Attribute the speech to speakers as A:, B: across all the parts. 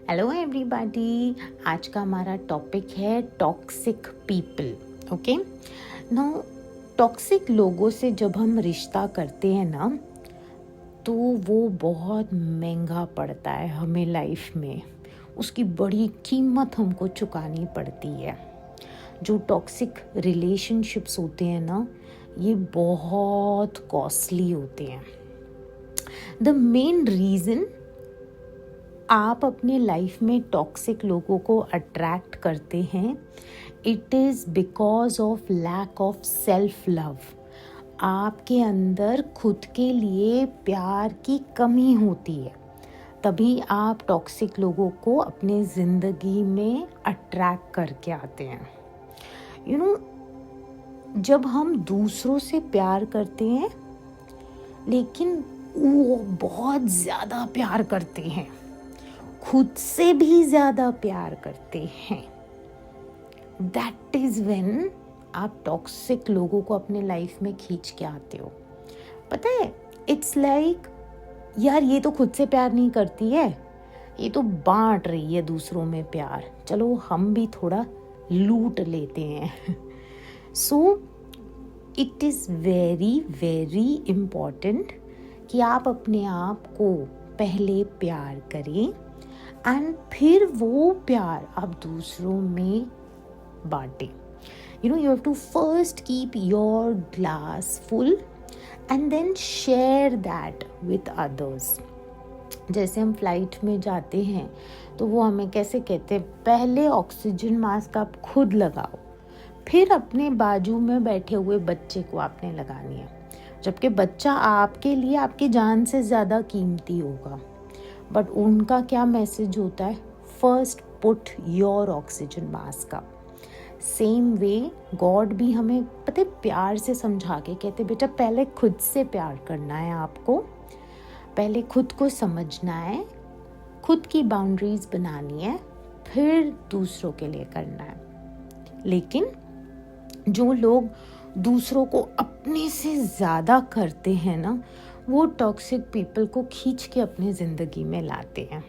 A: Hello everybody. आज का हमारा टॉपिक है toxic people. Okay, now toxic लोगों से जब हम रिश्ता करते हैं ना, तो वो बहुत महंगा पड़ता है हमें लाइफ में। उसकी बड़ी कीमत हमको चुकानी पड़ती है। जो टॉक्सिक रिलेशनशिप्स होते हैं ना, ये बहुत कॉस्टली होते हैं। द मेन रीज़न आप अपने लाइफ में टॉक्सिक लोगों को अट्रैक्ट करते हैं, it is because of lack of self love. आपके अंदर खुद के लिए प्यार की कमी होती है, तभी आप टॉक्सिक लोगों को अपने ज़िंदगी में अट्रैक्ट करके आते हैं। यू नो, जब हम दूसरों से प्यार करते हैं, लेकिन वो बहुत ज़्यादा प्यार करते हैं, खुद से भी ज़्यादा प्यार करते हैं, दैट इज़ व्हेन आप टॉक्सिक लोगों को अपने लाइफ में खींच के आते हो। पता है, इट्स लाइक यार ये तो खुद से प्यार नहीं करती है, ये तो बांट रही है दूसरों में प्यार, चलो हम भी थोड़ा लूट लेते हैं। So it is very very important कि आप अपने आप को पहले प्यार करें एंड फिर वो प्यार आप दूसरों में बांटें। You know, you have to first keep your glass full and then share that with others. जैसे हम फ्लाइट में जाते हैं तो वो हमें कैसे कहते हैं, पहले ऑक्सीजन मास्क आप खुद लगाओ, फिर अपने बाजू में बैठे हुए बच्चे को आपने लगानी है, जबकि बच्चा आपके लिए आपकी जान से ज़्यादा कीमती होगा। बट उनका क्या मैसेज होता है, first put your oxygen mask up. Same way God भी हमें पता है प्यार से समझा के कहते, बेटा पहले खुद से प्यार करना है, आपको पहले खुद को समझना है, खुद की बाउंड्रीज बनानी है, फिर दूसरों के लिए करना है। लेकिन जो लोग दूसरों को अपने से ज़्यादा करते हैं ना, वो टॉक्सिक पीपल को खींच के अपनी ज़िंदगी में लाते हैं।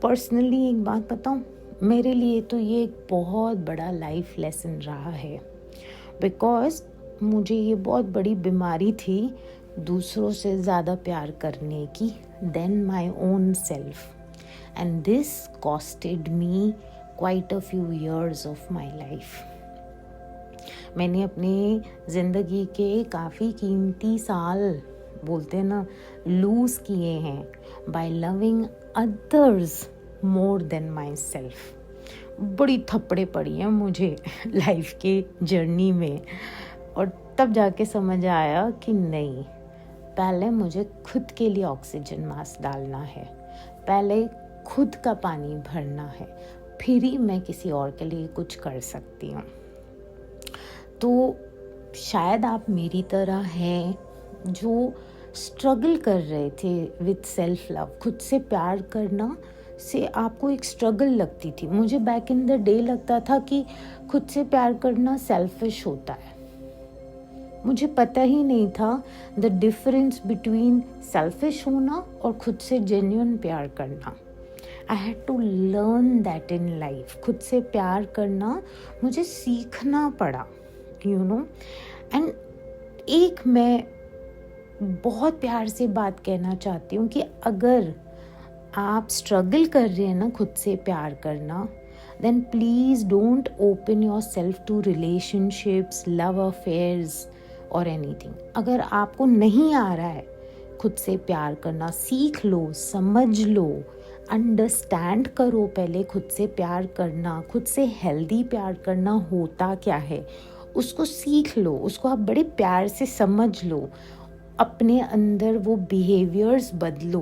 A: पर्सनली एक बात बताऊं, मेरे लिए तो ये एक बहुत बड़ा लाइफ लेसन रहा है, बिकॉज मुझे ये बहुत बड़ी बीमारी थी दूसरों से ज़्यादा प्यार करने की than my own self, and this costed me quite a few years of my life. मैंने अपनी ज़िंदगी के काफ़ी कीमती साल बोलते हैं ना लूज़ किए हैं by loving others more than myself. बड़ी थप्पड़े पड़ी हैं मुझे लाइफ के जर्नी में, और तब जाके समझ आया कि नहीं, पहले मुझे खुद के लिए ऑक्सीजन मास्क डालना है, पहले खुद का पानी भरना है, फिर ही मैं किसी और के लिए कुछ कर सकती हूँ। तो शायद आप मेरी तरह हैं जो स्ट्रगल कर रहे थे विद सेल्फ लव। खुद से प्यार करना से आपको एक स्ट्रगल लगती थी। मुझे बैक इन द डे लगता था कि खुद से प्यार करना सेल्फिश होता है। मुझे पता ही नहीं था द डिफरेंस बिटवीन सेल्फिश होना और खुद से जेन्युइन प्यार करना। I had to learn that in life. खुद से प्यार करना मुझे सीखना पड़ा, यू नो। एंड एक मैं बहुत प्यार से बात कहना चाहती हूँ कि अगर आप स्ट्रगल कर रहे हैं ना खुद से प्यार करना, then please don't open yourself to relationships, love affairs और एनीथिंग। अगर आपको नहीं आ रहा है खुद से प्यार करना, सीख लो, समझ लो, अंडरस्टैंड करो पहले खुद से प्यार करना, खुद से हेल्दी प्यार करना होता क्या है, उसको सीख लो, उसको आप बड़े प्यार से समझ लो, अपने अंदर वो बिहेवियर्स बदलो।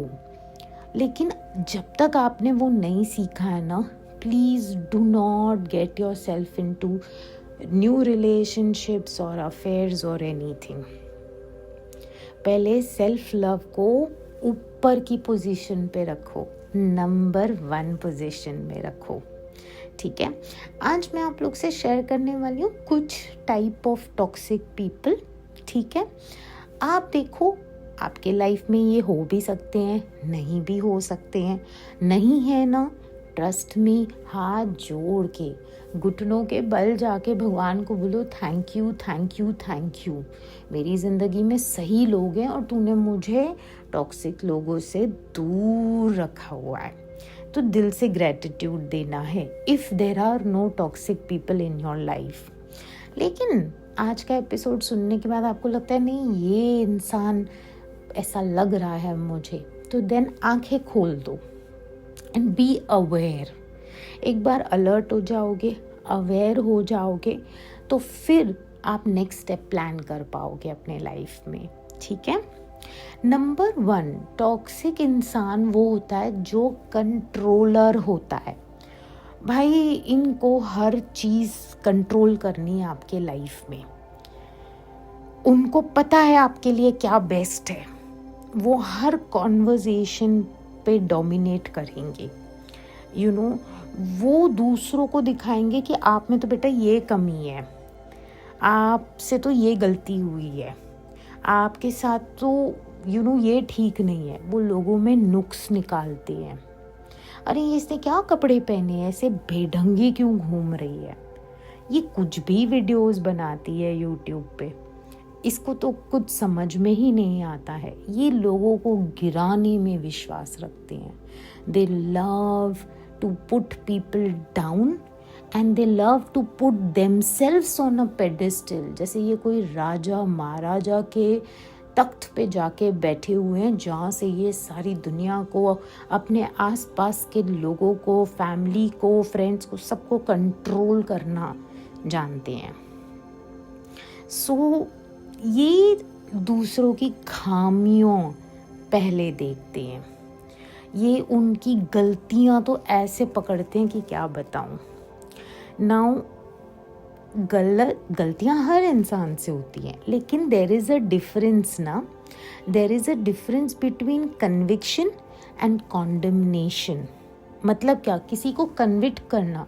A: लेकिन जब तक आपने वो नहीं सीखा है ना, please do not get yourself into new relationships और अफेयर्स और एनीथिंग। पहले सेल्फ लव को ऊपर की पोजीशन पे रखो, नंबर 1 पोजीशन में रखो, ठीक है। आज मैं आप लोग से शेयर करने वाली हूँ कुछ टाइप ऑफ टॉक्सिक पीपल, ठीक है। आप देखो, आपके लाइफ में ये हो भी सकते हैं, नहीं भी हो सकते हैं। नहीं है ना, ट्रस्ट में हाथ जोड़ के, घुटनों के बल जाके भगवान को बोलो, thank you thank you thank you, मेरी ज़िंदगी में सही लोग हैं और तूने मुझे टॉक्सिक लोगों से दूर रखा हुआ है। तो दिल से ग्रेटिट्यूड देना है if there are no toxic people in your life. लेकिन आज का एपिसोड सुनने के बाद आपको लगता है नहीं, ये इंसान ऐसा लग रहा है मुझे, तो देन आंखें खोल दो एंड बी अवेयर। एक बार अलर्ट हो जाओगे, अवेयर हो जाओगे, तो फिर आप नेक्स्ट स्टेप प्लान कर पाओगे अपने लाइफ में। ठीक है। नंबर 1, टॉक्सिक इंसान वो होता है जो कंट्रोलर होता है। भाई इनको हर चीज़ कंट्रोल करनी है आपके लाइफ में। उनको पता है आपके लिए क्या बेस्ट है। वो हर कॉन्वर्सेशन पे डोमिनेट करेंगे। वो दूसरों को दिखाएंगे कि आप में तो बेटा ये कमी है, आपसे तो ये गलती हुई है, आपके साथ तो ये ठीक नहीं है। वो लोगों में नुक्स निकालते हैं। अरे इसने क्या कपड़े पहने हैं, ऐसे बेढंगी क्यों घूम रही है, ये कुछ भी वीडियोस बनाती है यूट्यूब पे, इसको तो कुछ समझ में ही नहीं आता है। ये लोगों को गिराने में विश्वास रखते हैं। They love to put people down and they love to put themselves on a pedestal. जैसे ये कोई राजा महाराजा के तख्त पे जाके बैठे हुए हैं, जहाँ से ये सारी दुनिया को, अपने आसपास के लोगों को, फैमिली को, फ्रेंड्स को, सबको कंट्रोल करना जानते हैं। सो ये दूसरों की खामियों पहले देखते हैं। ये उनकी गलतियां तो ऐसे पकड़ते हैं कि क्या बताऊं। नाउ गलतियां हर इंसान से होती हैं, लेकिन देयर इज़ अ डिफरेंस ना। There is a difference between conviction and condemnation. मतलब क्या, किसी को कन्विक्ट करना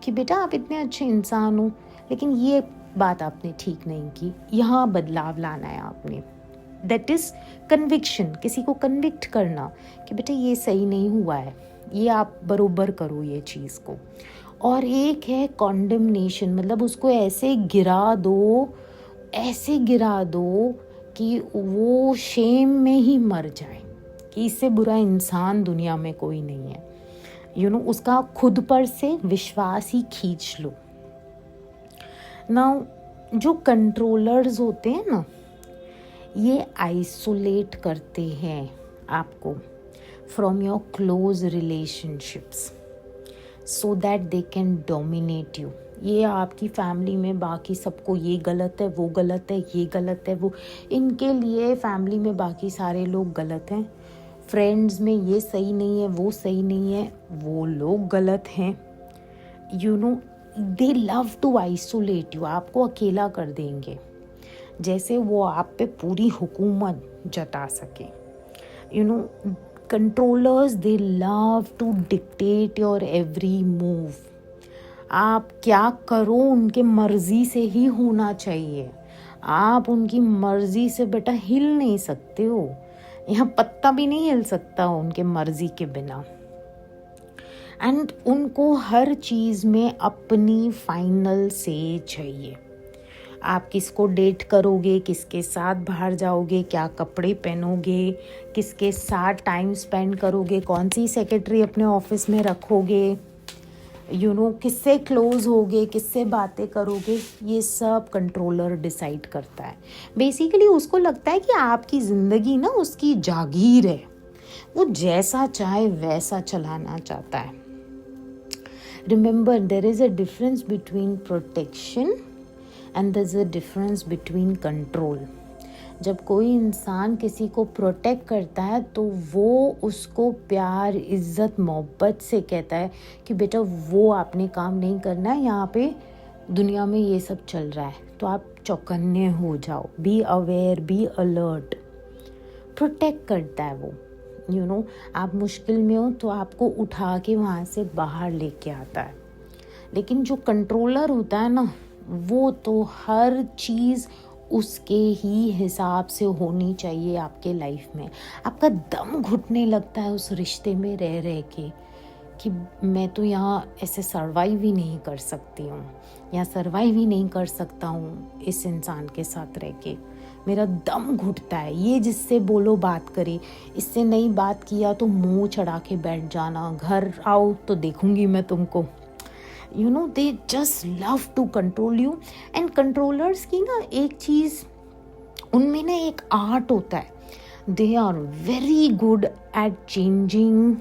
A: कि बेटा आप इतने अच्छे इंसान हो, लेकिन ये बात आपने ठीक नहीं की, यहाँ बदलाव लाना है आपने। That is conviction. किसी को कन्विक्ट करना कि बेटा ये सही नहीं हुआ है, ये आप बरोबर करो ये चीज़ को। और एक है कॉन्डमनेशन, मतलब उसको ऐसे गिरा दो कि वो शेम में ही मर जाए कि इससे बुरा इंसान दुनिया में कोई नहीं है। उसका खुद पर से विश्वास ही खींच लो। नाउ जो कंट्रोलर्स होते हैं ना, ये आइसोलेट करते हैं आपको from your close relationships so that they can dominate you. ये आपकी फैमिली में बाकी सबको ये गलत है, वो गलत है, ये गलत है, वो, इनके लिए फैमिली में बाकी सारे लोग गलत हैं। फ्रेंड्स में ये सही नहीं है, वो सही नहीं है, वो लोग गलत हैं। They love to isolate you. आपको अकेला कर देंगे, जैसे वो आप पे पूरी हुकूमत जता सके। Controllers, they love to dictate your every move. आप क्या करो उनके मर्जी से ही होना चाहिए। आप उनकी मर्जी से बेटा हिल नहीं सकते हो, यहाँ पत्ता भी नहीं हिल सकता उनके मर्जी के बिना। एंड उनको हर चीज़ में अपनी फाइनल से चाहिए। आप किसको डेट करोगे, किसके साथ बाहर जाओगे, क्या कपड़े पहनोगे, किसके साथ टाइम स्पेंड करोगे, कौन सी सेक्रेटरी अपने ऑफिस में रखोगे, किससे क्लोज होगे, किससे बातें करोगे, ये सब कंट्रोलर डिसाइड करता है। बेसिकली उसको लगता है कि आपकी ज़िंदगी ना उसकी जागीर है, वो जैसा चाहे वैसा चलाना चाहता है। Remember, there is a difference between protection and there is a difference between control. जब कोई इंसान किसी को प्रोटेक्ट करता है तो वो उसको प्यार, इज़्ज़त, मोहब्बत से कहता है कि बेटा वो आपने काम नहीं करना है, यहाँ पे दुनिया में ये सब चल रहा है, तो आप चौकन्ने हो जाओ, be aware, be alert. Protect करता है वो, आप मुश्किल में हो तो आपको उठा के वहाँ से बाहर लेके आता है। लेकिन जो कंट्रोलर होता है ना, वो तो हर चीज़ उसके ही हिसाब से होनी चाहिए आपके लाइफ में। आपका दम घुटने लगता है उस रिश्ते में रह रह के कि मैं तो यहाँ ऐसे सरवाइव ही नहीं कर सकती हूँ, या सरवाइव ही नहीं कर सकता हूँ इस इंसान के साथ रह के, मेरा दम घुटता है। ये जिससे बोलो बात करे, इससे नहीं बात किया तो मुंह चढ़ा के बैठ जाना, घर आओ तो देखूंगी मैं तुमको। You know, they just love to control you. And controllers की ना एक चीज़, उनमें ना एक आर्ट होता है। They are very good at changing,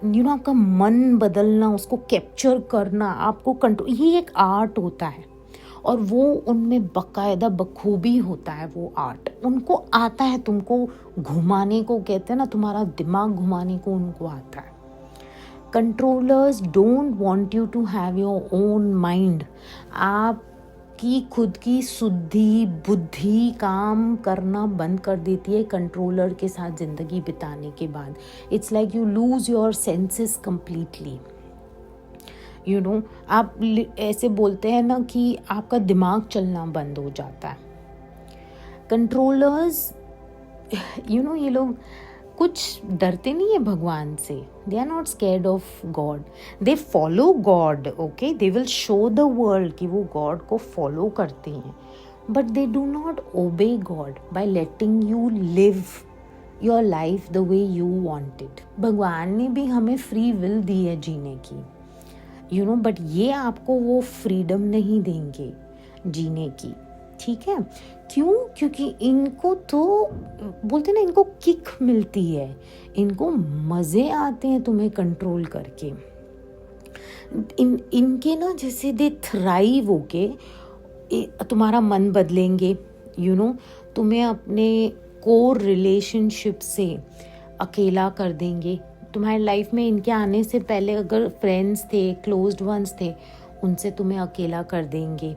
A: you know, आपका मन बदलना, उसको कैप्चर करना, आपको कंट्रोल, ये एक आर्ट होता है। और वो उनमें बाकायदा बखूबी होता है वो आर्ट, उनको आता है तुमको घुमाने को, कहते हैं ना तुम्हारा दिमाग घुमाने को उनको आता है। Controllers don't want you to have your own mind. आपकी खुद की शुद्धि बुद्धि काम करना बंद कर देती है कंट्रोलर के साथ ज़िंदगी बिताने के बाद। It's like you lose your senses completely. You know, आप ऐसे बोलते हैं ना कि आपका दिमाग चलना बंद हो जाता है। कंट्रोलर्स, यू नो, ये लोग कुछ डरते नहीं है भगवान से। They are not scared of God, they follow God, okay, they will show the world कि वो गॉड को फॉलो करते हैं, but they do not obey God by letting you live your life the way you wanted. भगवान ने भी हमें free will दी है जीने की, यू नो, बट ये आपको वो फ्रीडम नहीं देंगे जीने की, ठीक है? क्यों? क्योंकि इनको तो बोलते ना, इनको किक मिलती है, इनको मज़े आते हैं तुम्हें कंट्रोल करके। इनके ना जैसे दे थ्राइव होके तुम्हारा मन बदलेंगे, यू नो, तुम्हें अपने कोर रिलेशनशिप से अकेला कर देंगे। तुम्हारी लाइफ में इनके आने से पहले अगर फ्रेंड्स थे, क्लोज्ड वंस थे, उनसे तुम्हें अकेला कर देंगे।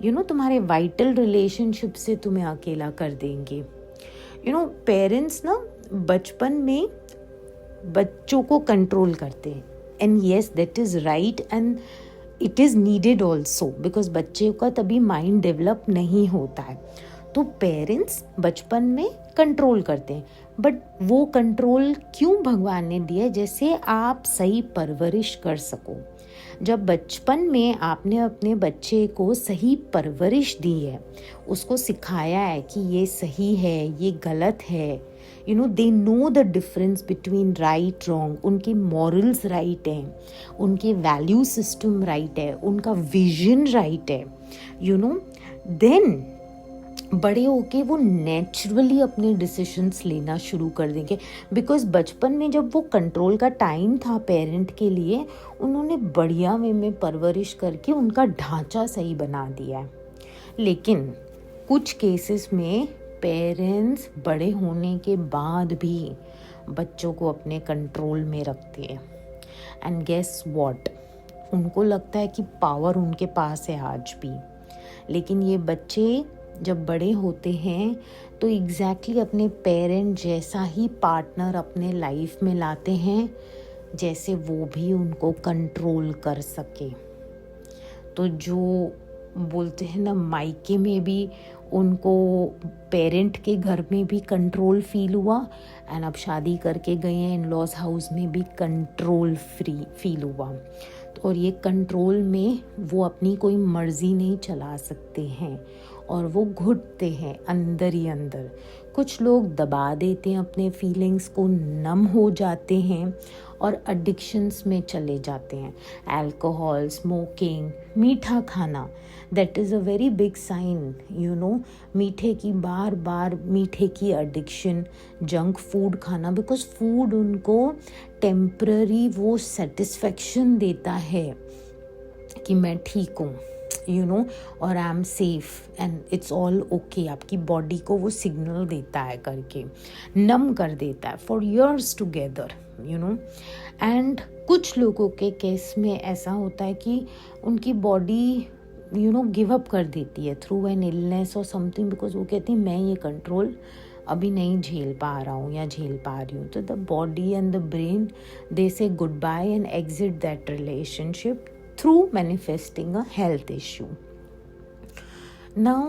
A: यू नो, तुम्हारे वाइटल रिलेशनशिप से तुम्हें अकेला कर देंगे। यू नो, पेरेंट्स ना बचपन में बच्चों को कंट्रोल करते हैं, and yes that is right and it is needed also, because बच्चे का तभी माइंड डेवलप नहीं होता है। तो पेरेंट्स बचपन में कंट्रोल करते हैं, बट वो कंट्रोल क्यों भगवान ने दिया है? जैसे आप सही परवरिश कर सको। जब बचपन में आपने अपने बच्चे को सही परवरिश दी है, उसको सिखाया है कि ये सही है, ये गलत है, you know, they know the difference between right wrong, उनके मॉरल्स राइट हैं, उनके वैल्यू सिस्टम राइट है, उनका विजन राइट है, यू नो, देन बड़े होके वो नेचुरली अपने डिसीजंस लेना शुरू कर देंगे। बिकॉज बचपन में जब वो कंट्रोल का टाइम था पेरेंट के लिए, उन्होंने बढ़िया वे में परवरिश करके उनका ढांचा सही बना दिया है। लेकिन कुछ केसेस में पेरेंट्स बड़े होने के बाद भी बच्चों को अपने कंट्रोल में रखते हैं, एंड गेस व्हाट, उनको लगता है कि पावर उनके पास है आज भी। लेकिन ये बच्चे जब बड़े होते हैं तो एग्जैक्टली अपने पेरेंट जैसा ही पार्टनर अपने लाइफ में लाते हैं, जैसे वो भी उनको कंट्रोल कर सके। तो जो बोलते हैं ना, मायके में भी उनको पेरेंट के घर में भी कंट्रोल फील हुआ, एंड अब शादी करके गए हैं इन लॉज हाउस में भी कंट्रोल फ्री फील हुआ। और ये कंट्रोल में वो अपनी कोई मर्जी नहीं चला सकते हैं, और वो घुटते हैं अंदर ही अंदर। कुछ लोग दबा देते हैं अपने फीलिंग्स को, नम हो जाते हैं और एडिक्शंस में चले जाते हैं। अल्कोहल, स्मोकिंग, मीठा खाना, that is a very big sign, you know, मीठे की बार बार मीठे की एडिक्शन, जंक फूड खाना, बिकॉज फूड उनको टेम्पररी वो सेटिस्फेक्शन देता है कि मैं ठीक हूँ, यू नो, और I am safe and it's all okay. आपकी बॉडी को वो सिग्नल देता है करके, नम कर देता है for years together, you know. And कुछ लोगों के केस में ऐसा होता है कि उनकी body, you know, give up कर देती है थ्रू एन इलनेस और समथिंग, बिकॉज वो कहती है मैं ये कंट्रोल अभी नहीं झेल पा रहा हूँ या झेल पा रही हूँ। तो the body and the brain, they say good bye and exit that relationship through manifesting a health issue. Now,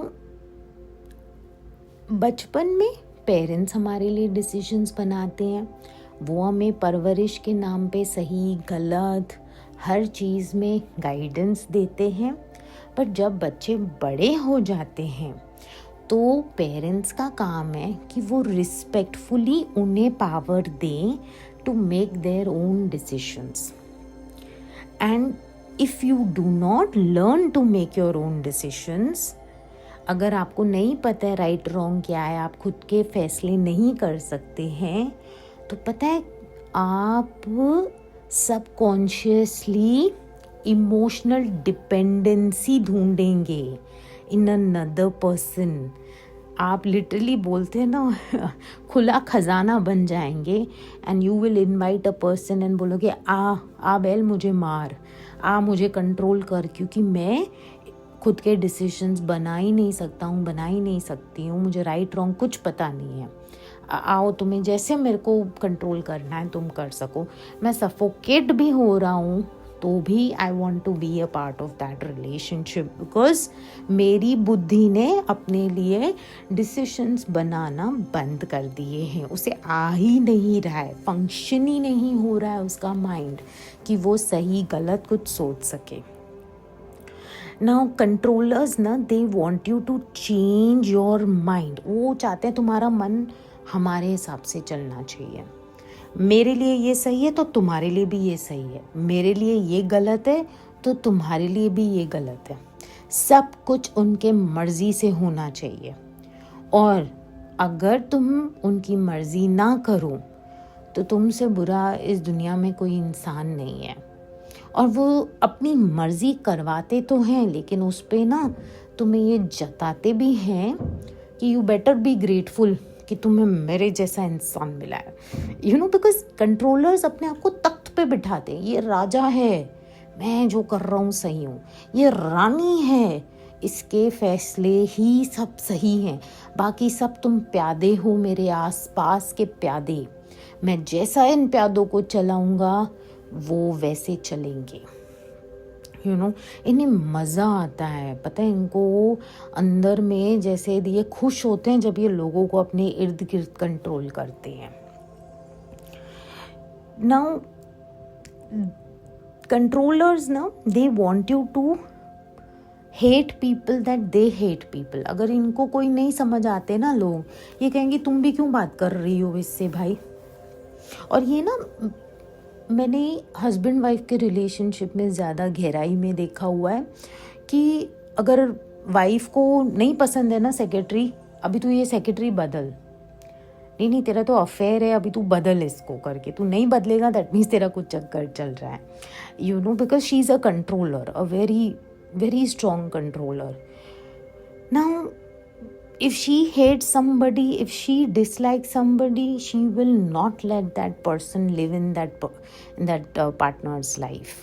A: बचपन में पेरेंट्स हमारे लिए डिसीजंस बनाते हैं, वो हमें परवरिश के नाम पे सही गलत हर चीज़ में गाइडेंस देते हैं। पर जब बच्चे बड़े हो जाते हैं तो पेरेंट्स का काम है कि वो रिस्पेक्टफुली उन्हें पावर दें to make their own decisions. And if you do not learn to make your own decisions, अगर आपको नहीं पता है राइट रॉन्ग क्या है, आप खुद के फैसले नहीं कर सकते हैं, तो पता है आप सबकॉन्शियसली इमोशनल डिपेंडेंसी ढूंढेंगे इन अनदर पर्सन। आप लिटरली बोलते हैं ना खुला खजाना बन जाएंगे। And you will invite a person and बोलोगे आ बैल मुझे मार, आ मुझे कंट्रोल कर, क्योंकि मैं खुद के डिसीजंस बना ही नहीं सकती हूँ, मुझे राइट रॉन्ग कुछ पता नहीं है। आओ तुम्हें जैसे मेरे को कंट्रोल करना है तुम कर सको। मैं सफोकेट भी हो रहा हूँ तो भी I want to be a part of that relationship, because मेरी बुद्धि ने अपने लिए डिसीजंस बनाना बंद कर दिए हैं। उसे आ ही नहीं रहा है, फंक्शन ही नहीं हो रहा है उसका माइंड कि वो सही गलत कुछ सोच सके। नाउ कंट्रोलर्स ना, they want you to change your mind. वो चाहते हैं तुम्हारा मन हमारे हिसाब से चलना चाहिए। मेरे लिए ये सही है तो तुम्हारे लिए भी ये सही है, मेरे लिए ये गलत है तो तुम्हारे लिए भी ये गलत है। सब कुछ उनके मर्जी से होना चाहिए, और अगर तुम उनकी मर्जी ना करो तो तुमसे बुरा इस दुनिया में कोई इंसान नहीं है। और वो अपनी मर्जी करवाते तो हैं, लेकिन उस पे ना तुम्हें ये जताते भी हैं कि यू बेटर बी ग्रेटफुल कि तुम्हें मेरे जैसा इंसान मिला है। बिकॉज कंट्रोलर्स अपने आप को तख्त पे बिठाते हैं, ये राजा है, मैं जो कर रहा हूँ सही हूँ, ये रानी है, इसके फैसले ही सब सही हैं, बाकी सब तुम प्यादे हो, मेरे आसपास के प्यादे, मैं जैसा इन प्यादों को चलाऊंगा वो वैसे चलेंगे। इन्हें मज़ा आता है, पता है इनको अंदर में, जैसे ये खुश होते हैं जब ये लोगों को अपने इर्द गिर्द कंट्रोल करते हैं। नाउ कंट्रोलर्स ना, they want you to hate people that they hate people. अगर इनको कोई नहीं समझ आते ना लोग, ये कहेंगे तुम भी क्यों बात कर रही हो इससे भाई। और ये ना मैंने हस्बैंड वाइफ के रिलेशनशिप में ज़्यादा गहराई में देखा हुआ है कि अगर वाइफ को नहीं पसंद है ना सेक्रेटरी, अभी तू ये सेक्रेटरी बदल, नहीं तेरा तो अफेयर है, अभी तू बदल इसको करके, तू नहीं बदलेगा दैट मीन्स तेरा कुछ चक्कर चल रहा है, because she is a controller, a very very strong controller. Now if she hates somebody, if she dislikes somebody, she will not let that person live in that partner's life.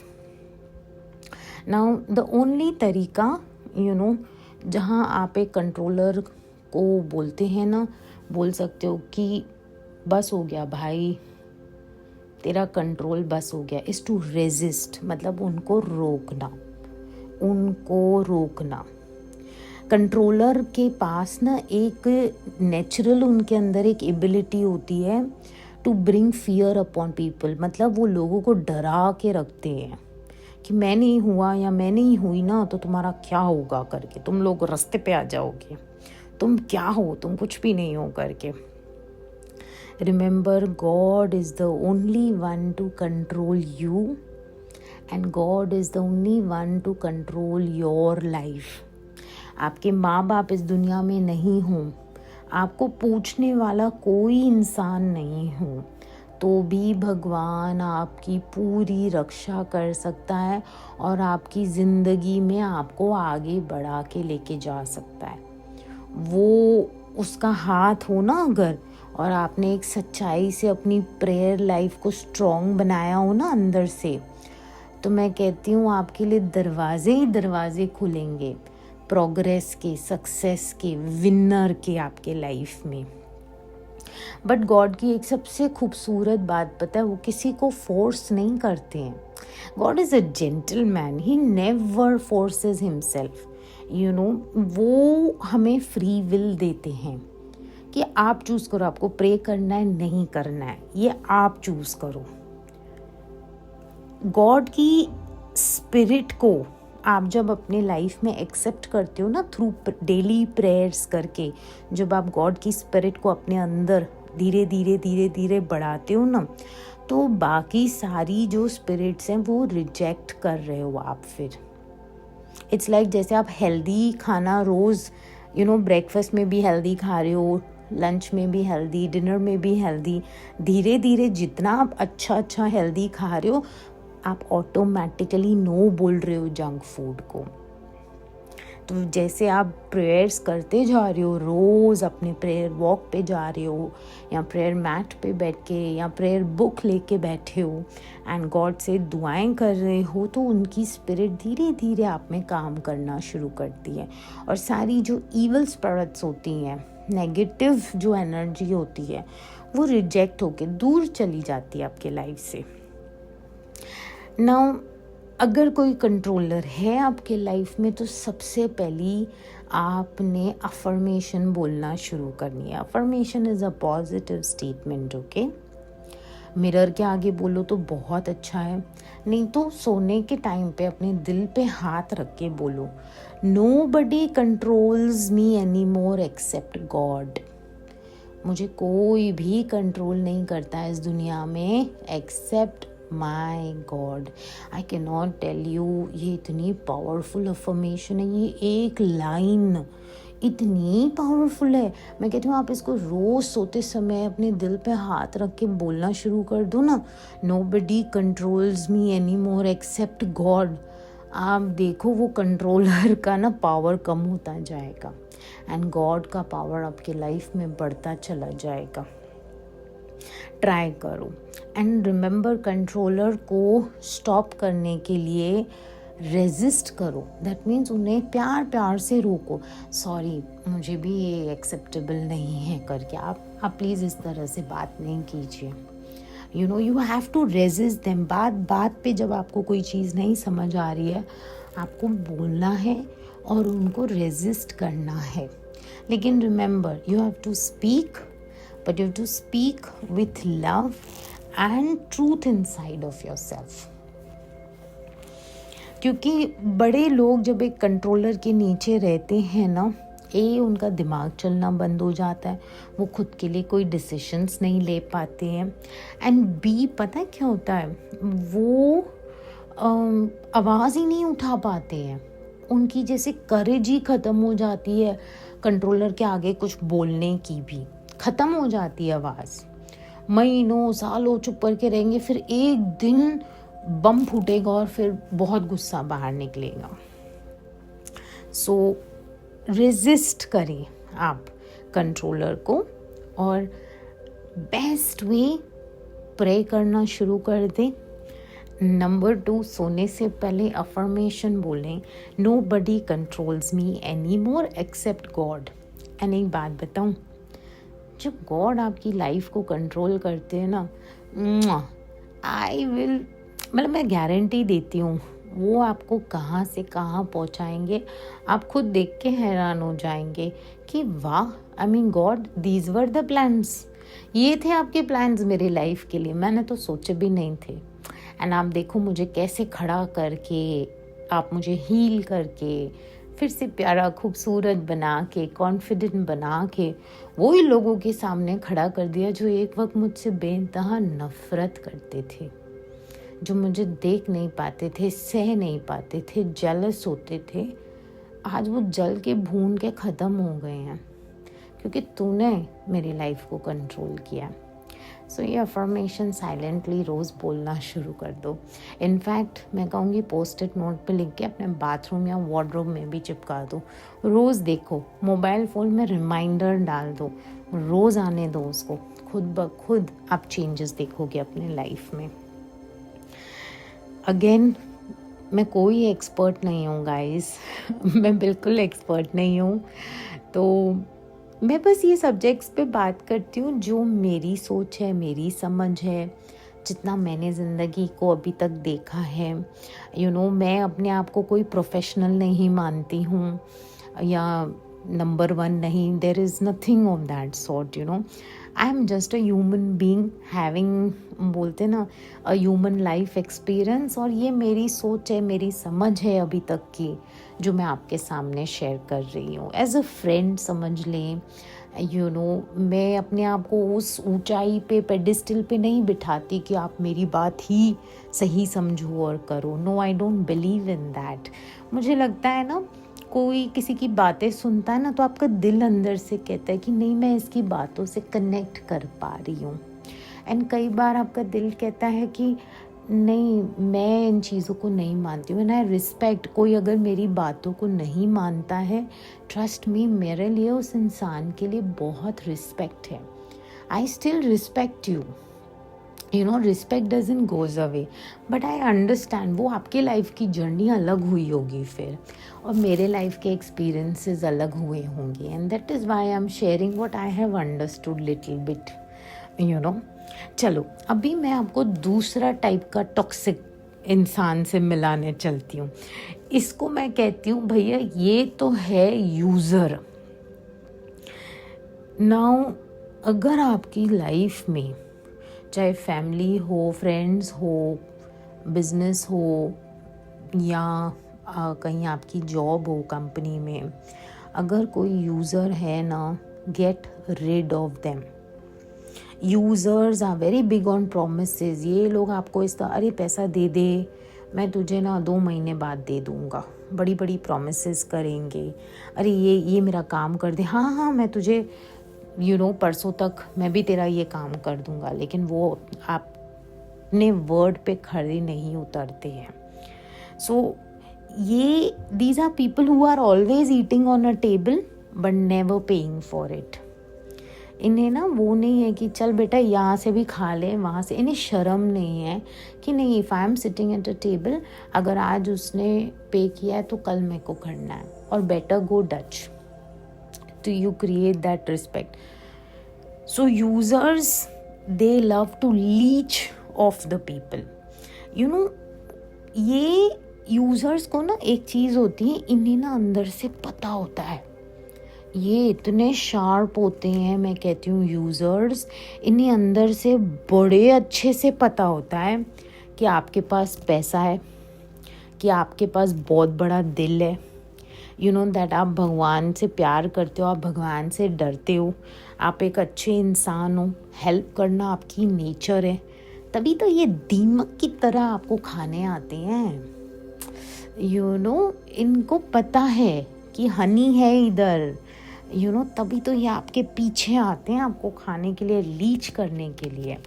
A: Now the only तरीका जहाँ आप एक controller को बोलते हैं ना, बोल सकते हो कि बस हो गया भाई तेरा कंट्रोल, बस हो गया, is to resist, मतलब उनको रोकना। कंट्रोलर के पास ना एक नेचुरल, उनके अंदर एक एबिलिटी होती है to bring fear upon people, मतलब वो लोगों को डरा के रखते हैं कि मैं नहीं हुआ या मैं नहीं हुई ना तो तुम्हारा क्या होगा करके, तुम लोग रास्ते पे आ जाओगे, तुम क्या हो, तुम कुछ भी नहीं हो करके। Remember, God is the only one two control you and God is the only one two control your life. आपके माँ बाप इस दुनिया में नहीं हों, आपको पूछने वाला कोई इंसान नहीं हो, तो भी भगवान आपकी पूरी रक्षा कर सकता है और आपकी ज़िंदगी में आपको आगे बढ़ा के लेके जा सकता है। वो उसका हाथ हो ना अगर, और आपने एक सच्चाई से अपनी प्रेयर लाइफ को स्ट्रॉन्ग बनाया हो ना अंदर से, तो मैं कहती हूँ आपके लिए दरवाजे ही दरवाजे खुलेंगे, प्रोग्रेस के, सक्सेस के, विनर के आपके लाइफ में। बट गॉड की एक सबसे खूबसूरत बात पता है, वो किसी को फोर्स नहीं करते हैं। God is a gentleman, he never forces himself, वो हमें फ्री विल देते हैं कि आप चूज़ करो आपको प्रे करना है नहीं करना है, ये आप चूज़ करो। गॉड की स्पिरिट को आप जब अपने लाइफ में एक्सेप्ट करते हो ना, थ्रू डेली प्रेयर्स करके, जब आप गॉड की स्पिरिट को अपने अंदर धीरे धीरे बढ़ाते हो ना, तो बाकी सारी जो स्पिरिट्स हैं वो रिजेक्ट कर रहे हो आप। फिर इट्स लाइक जैसे आप हेल्दी खाना रोज़ ब्रेकफास्ट में भी हेल्दी खा रहे हो, लंच में भी हेल्दी, डिनर में भी हेल्दी, धीरे धीरे जितना आप अच्छा हेल्दी खा रहे हो, आप ऑटोमेटिकली नो बोल रहे हो जंक फूड को। तो जैसे आप प्रेयर्स करते जा रहे हो, रोज़ अपने प्रेयर वॉक पे जा रहे हो, या प्रेयर मैट पे बैठ के, या प्रेयर बुक लेके बैठे हो एंड गॉड से दुआएं कर रहे हो, तो उनकी स्पिरिट धीरे धीरे आप में काम करना शुरू करती है। और सारी जो ईवल स्पिरिट्स होती हैं, नेगेटिव जो एनर्जी होती है, वो रिजेक्ट होके दूर चली जाती है आपके लाइफ से। नाउ अगर कोई कंट्रोलर है आपके लाइफ में, तो सबसे पहली आपने अफर्मेशन बोलना शुरू करनी है। Affirmation is a positive statement, okay. Mirror के आगे बोलो तो बहुत अच्छा है, नहीं तो सोने के टाइम पे अपने दिल पे हाथ रख के बोलो, nobody controls me anymore except God. मुझे कोई भी कंट्रोल नहीं करता है इस दुनिया में except my God. I can not tell you, ये इतनी पावरफुल अफर्मेशन है, ये एक लाइन इतनी पावरफुल है। मैं कहती हूँ आप इसको रोज़ सोते समय अपने दिल पे हाथ रख के बोलना शुरू कर दो ना, nobody controls me anymore except God. आप देखो वो कंट्रोलर का ना पावर कम होता जाएगा एंड गॉड का पावर आपके लाइफ में बढ़ता चला जाएगा। ट्राई करो एंड रिमेंबर, कंट्रोलर को स्टॉप करने के लिए रेजिस्ट करो। दैट मीन्स उन्हें प्यार से रोको, सॉरी मुझे भी ये एक्सेप्टेबल नहीं है करके आप प्लीज़ इस तरह से बात नहीं कीजिए। You have to resist them. बात पे जब आपको कोई चीज़ नहीं समझ आ रही है, आपको बोलना है और उनको रेजिस्ट करना है। लेकिन remember, you have to speak, but you have to speak with love and truth inside of yourself। क्योंकि बड़े लोग जब एक कंट्रोलर के नीचे रहते हैं ना, उनका दिमाग चलना बंद हो जाता है, वो खुद के लिए कोई डिसीशंस नहीं ले पाते हैं। एंड बी, पता है क्या होता है, वो आवाज़ ही नहीं उठा पाते हैं, उनकी जैसे करेज ही ख़त्म हो जाती है, कंट्रोलर के आगे कुछ बोलने की भी ख़त्म हो जाती है आवाज़। महीनों सालों चुप करके रहेंगे, फिर एक दिन बम फूटेगा और फिर बहुत गुस्सा बाहर निकलेगा। सो रेजिस्ट करें आप कंट्रोलर को, और बेस्ट वे प्रे करना शुरू कर दें। नंबर 2, सोने से पहले अफर्मेशन बोलें, nobody controls me anymore except God. And एक बात बताऊं, जब गॉड आपकी लाइफ को कंट्रोल करते हैं ना, मैं गारंटी देती हूँ वो आपको कहाँ से कहाँ पहुँचाएंगे, आप खुद देख के हैरान हो जाएंगे कि वाह, I mean God, these were the plans. ये थे आपके प्लान्स मेरे लाइफ के लिए, मैंने तो सोचे भी नहीं थे। एंड आप देखो मुझे कैसे खड़ा करके, आप मुझे हील करके, फिर से प्यारा खूबसूरत बना के, कॉन्फिडेंट बना के वही लोगों के सामने खड़ा कर दिया जो एक वक्त मुझसे बेइंतहा नफरत करते थे, जो मुझे देख नहीं पाते थे, सह नहीं पाते थे, जेलस होते थे। आज वो जल के भून के ख़त्म हो गए हैं क्योंकि तूने मेरी लाइफ को कंट्रोल किया। सो ये अफर्मेशन साइलेंटली रोज़ बोलना शुरू कर दो। इनफैक्ट मैं कहूँगी पोस्ट इट नोट पे लिख के अपने बाथरूम या वार्डरोब में भी चिपका दो। रोज़ देखो, मोबाइल फ़ोन में रिमाइंडर डाल दो, रोज़ आने दो उसको, खुद ब खुद आप चेंजेस देखोगे अपने लाइफ में। अगेन, मैं कोई एक्सपर्ट नहीं हूँ गाइस मैं बिल्कुल एक्सपर्ट नहीं हूँ, तो मैं बस ये सब्जेक्ट्स पे बात करती हूँ जो मेरी सोच है, मेरी समझ है, जितना मैंने ज़िंदगी को अभी तक देखा है। मैं अपने आप को कोई प्रोफेशनल नहीं मानती हूँ, या नंबर वन नहीं, there is nothing of that sort, you know. I am just a human being having, बोलते ना, अ ह्यूमन लाइफ एक्सपीरियंस. और ये मेरी सोच है, मेरी समझ है अभी तक की, जो मैं आपके सामने शेयर कर रही हूँ. एज अ फ्रेंड समझ लें, यू नो, मैं अपने आप को उस ऊंचाई पे, पेडिस्टल पे नहीं बिठाती कि आप मेरी बात ही सही समझो और करो. No, I don't believe in that. मुझे लगता है ना, कोई किसी की बातें सुनता है ना, तो आपका दिल अंदर से कहता है कि नहीं, मैं इसकी बातों से कनेक्ट कर पा रही हूँ. एंड कई बार आपका दिल कहता है कि नहीं, मैं इन चीज़ों को नहीं मानती हूँ. एंड आई रिस्पेक्ट, कोई अगर मेरी बातों को नहीं मानता है, ट्रस्ट मी, मेरे लिए उस इंसान के लिए बहुत रिस्पेक्ट है. I still respect you, you know. Respect doesn't goes away, but I understand वो आपके लाइफ की जर्नी अलग हुई होगी फिर, और मेरे लाइफ के एक्सपीरियंसेस अलग हुए होंगे. And that is why I am sharing what I have understood little bit, you know. चलो, अभी मैं आपको दूसरा टाइप का टॉक्सिक इंसान से मिलाने चलती हूँ. इसको मैं कहती हूँ, भैया ये तो है यूज़र. नाउ, अगर आपकी लाइफ में चाहे फैमिली हो, फ्रेंड्स हो, बिजनेस हो, या कहीं आपकी जॉब हो कंपनी में, अगर कोई यूज़र है ना, get rid of them. Users are very big on promises. ये लोग आपको इस तरह, अरे पैसा दे दे, मैं तुझे ना 2 महीने बाद दे दूँगा, बड़ी बड़ी प्रोमिसेस करेंगे. अरे ये मेरा काम कर दे, हाँ हाँ मैं तुझे, यू नो, परसों तक मैं भी तेरा ये काम कर दूँगा. लेकिन वो अपने वर्ड पे खड़े नहीं उतरते हैं. सो ये, these are people who are always eating on a table but never paying for it. इन्हें ना वो नहीं है कि चल बेटा यहाँ से भी खा ले, वहाँ से. इन्हें शर्म नहीं है कि नहीं, if I am sitting at a table, अगर आज उसने पे किया है तो कल मेरे को करना है. और बेटर गो डच. तो you create that respect. So users, they love to leech off the people, you know. ये यूजर्स को ना एक चीज़ होती है, इन्हें ना अंदर से पता होता है. ये इतने शार्प होते हैं, मैं कहती हूँ यूज़र्स, इन्हें अंदर से बड़े अच्छे से पता होता है कि आपके पास पैसा है, कि आपके पास बहुत बड़ा दिल है, यू नो दैट आप भगवान से प्यार करते हो, आप भगवान से डरते हो, आप एक अच्छे इंसान हो, हेल्प करना आपकी नेचर है. तभी तो ये दीमक की तरह आपको खाने आते हैं, यू नो. इनको पता है कि हनी है इधर, यू नो. तभी तो ये आपके पीछे आते हैं आपको खाने के लिए, लीच करने के लिए.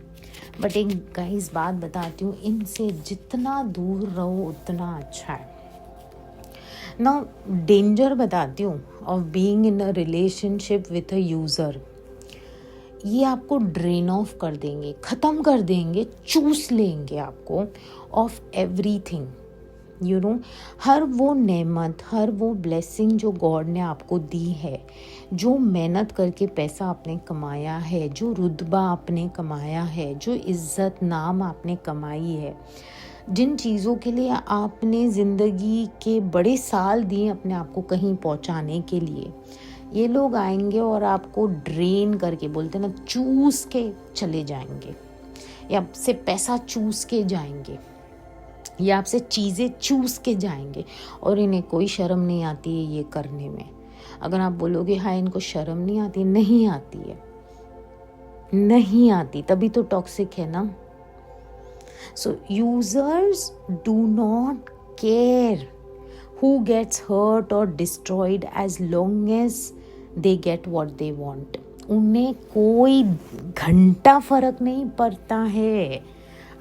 A: बट एक गाइस बात बताती हूँ, इनसे जितना दूर रहो उतना अच्छा है ना. डेंजर बताती हूँ of being in a relationship with a user. ये आपको ड्रेन ऑफ कर देंगे, ख़त्म कर देंगे, चूस लेंगे आपको ऑफ एवरीथिंग, यू नो. हर वो नेमत, हर वो ब्लेसिंग जो गॉड ने आपको दी है, जो मेहनत करके पैसा आपने कमाया है, जो रुतबा आपने कमाया है, जो इज़्ज़त नाम आपने कमाई है, जिन चीज़ों के लिए आपने ज़िंदगी के बड़े साल दिए अपने आप को कहीं पहुंचाने के लिए, ये लोग आएंगे और आपको ड्रेन करके, बोलते ना, चूस के चले जाएंगे, या आपसे पैसा चूस के जाएंगे, या आपसे चीज़ें चूस के जाएंगे. और इन्हें कोई शर्म नहीं आती है ये करने में. अगर आप बोलोगे हाँ इनको शर्म नहीं आती, नहीं आती है, नहीं आती, तभी तो टॉक्सिक है ना. So users do not care who gets hurt or destroyed as long as they get what they want. उन्हें कोई घंटा फर्क नहीं पड़ता है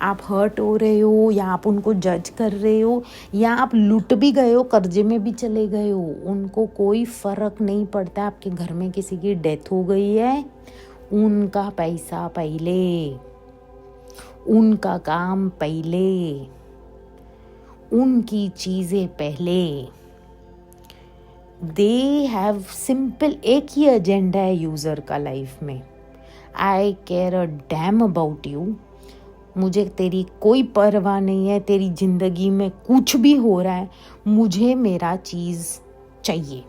A: आप हर्ट हो रहे हो, या आप उनको जज कर रहे हो, या आप लुट भी गए हो, कर्जे में भी चले गए हो. उनको कोई फ़र्क नहीं पड़ता. आपके घर में किसी की डेथ हो गई है, उनका पैसा पहले, उनका काम पहले, उनकी चीज़ें पहले. दे हैव सिंपल एक ही एजेंडा है यूज़र का लाइफ में, I care a damn about you. मुझे तेरी कोई परवाह नहीं है, तेरी ज़िंदगी में कुछ भी हो रहा है, मुझे मेरा चीज़ चाहिए.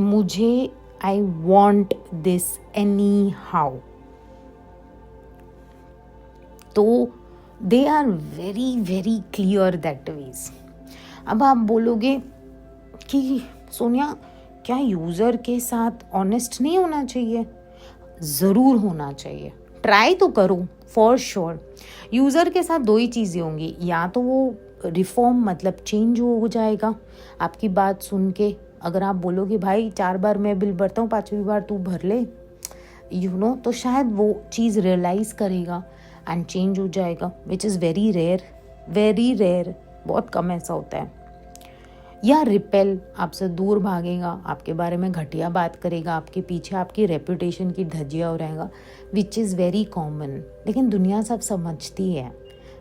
A: मुझे I want this anyhow, तो they are very very clear that ways. अब आप बोलोगे कि सोनिया क्या यूज़र के साथ ऑनेस्ट नहीं होना चाहिए? ज़रूर होना चाहिए, ट्राई तो करो फॉर श्योर. यूज़र के साथ दो ही चीज़ें होंगी, या तो वो रिफॉर्म मतलब चेंज हो जाएगा आपकी बात सुन के. अगर आप बोलोगे भाई 4 बार मैं बिल भरता हूँ, 5वीं बार तू भर ले, तो शायद वो चीज़ रियलाइज़ करेगा एंड चेंज हो जाएगा, विच इज़ वेरी रेयर, बहुत कम ऐसा होता है. या रिपेल, आपसे दूर भागेगा, आपके बारे में घटिया बात करेगा, आपके पीछे आपकी रेपुटेशन की धज्जियाँ उड़ाएगा, विच इज़ वेरी कॉमन. लेकिन दुनिया सब समझती है.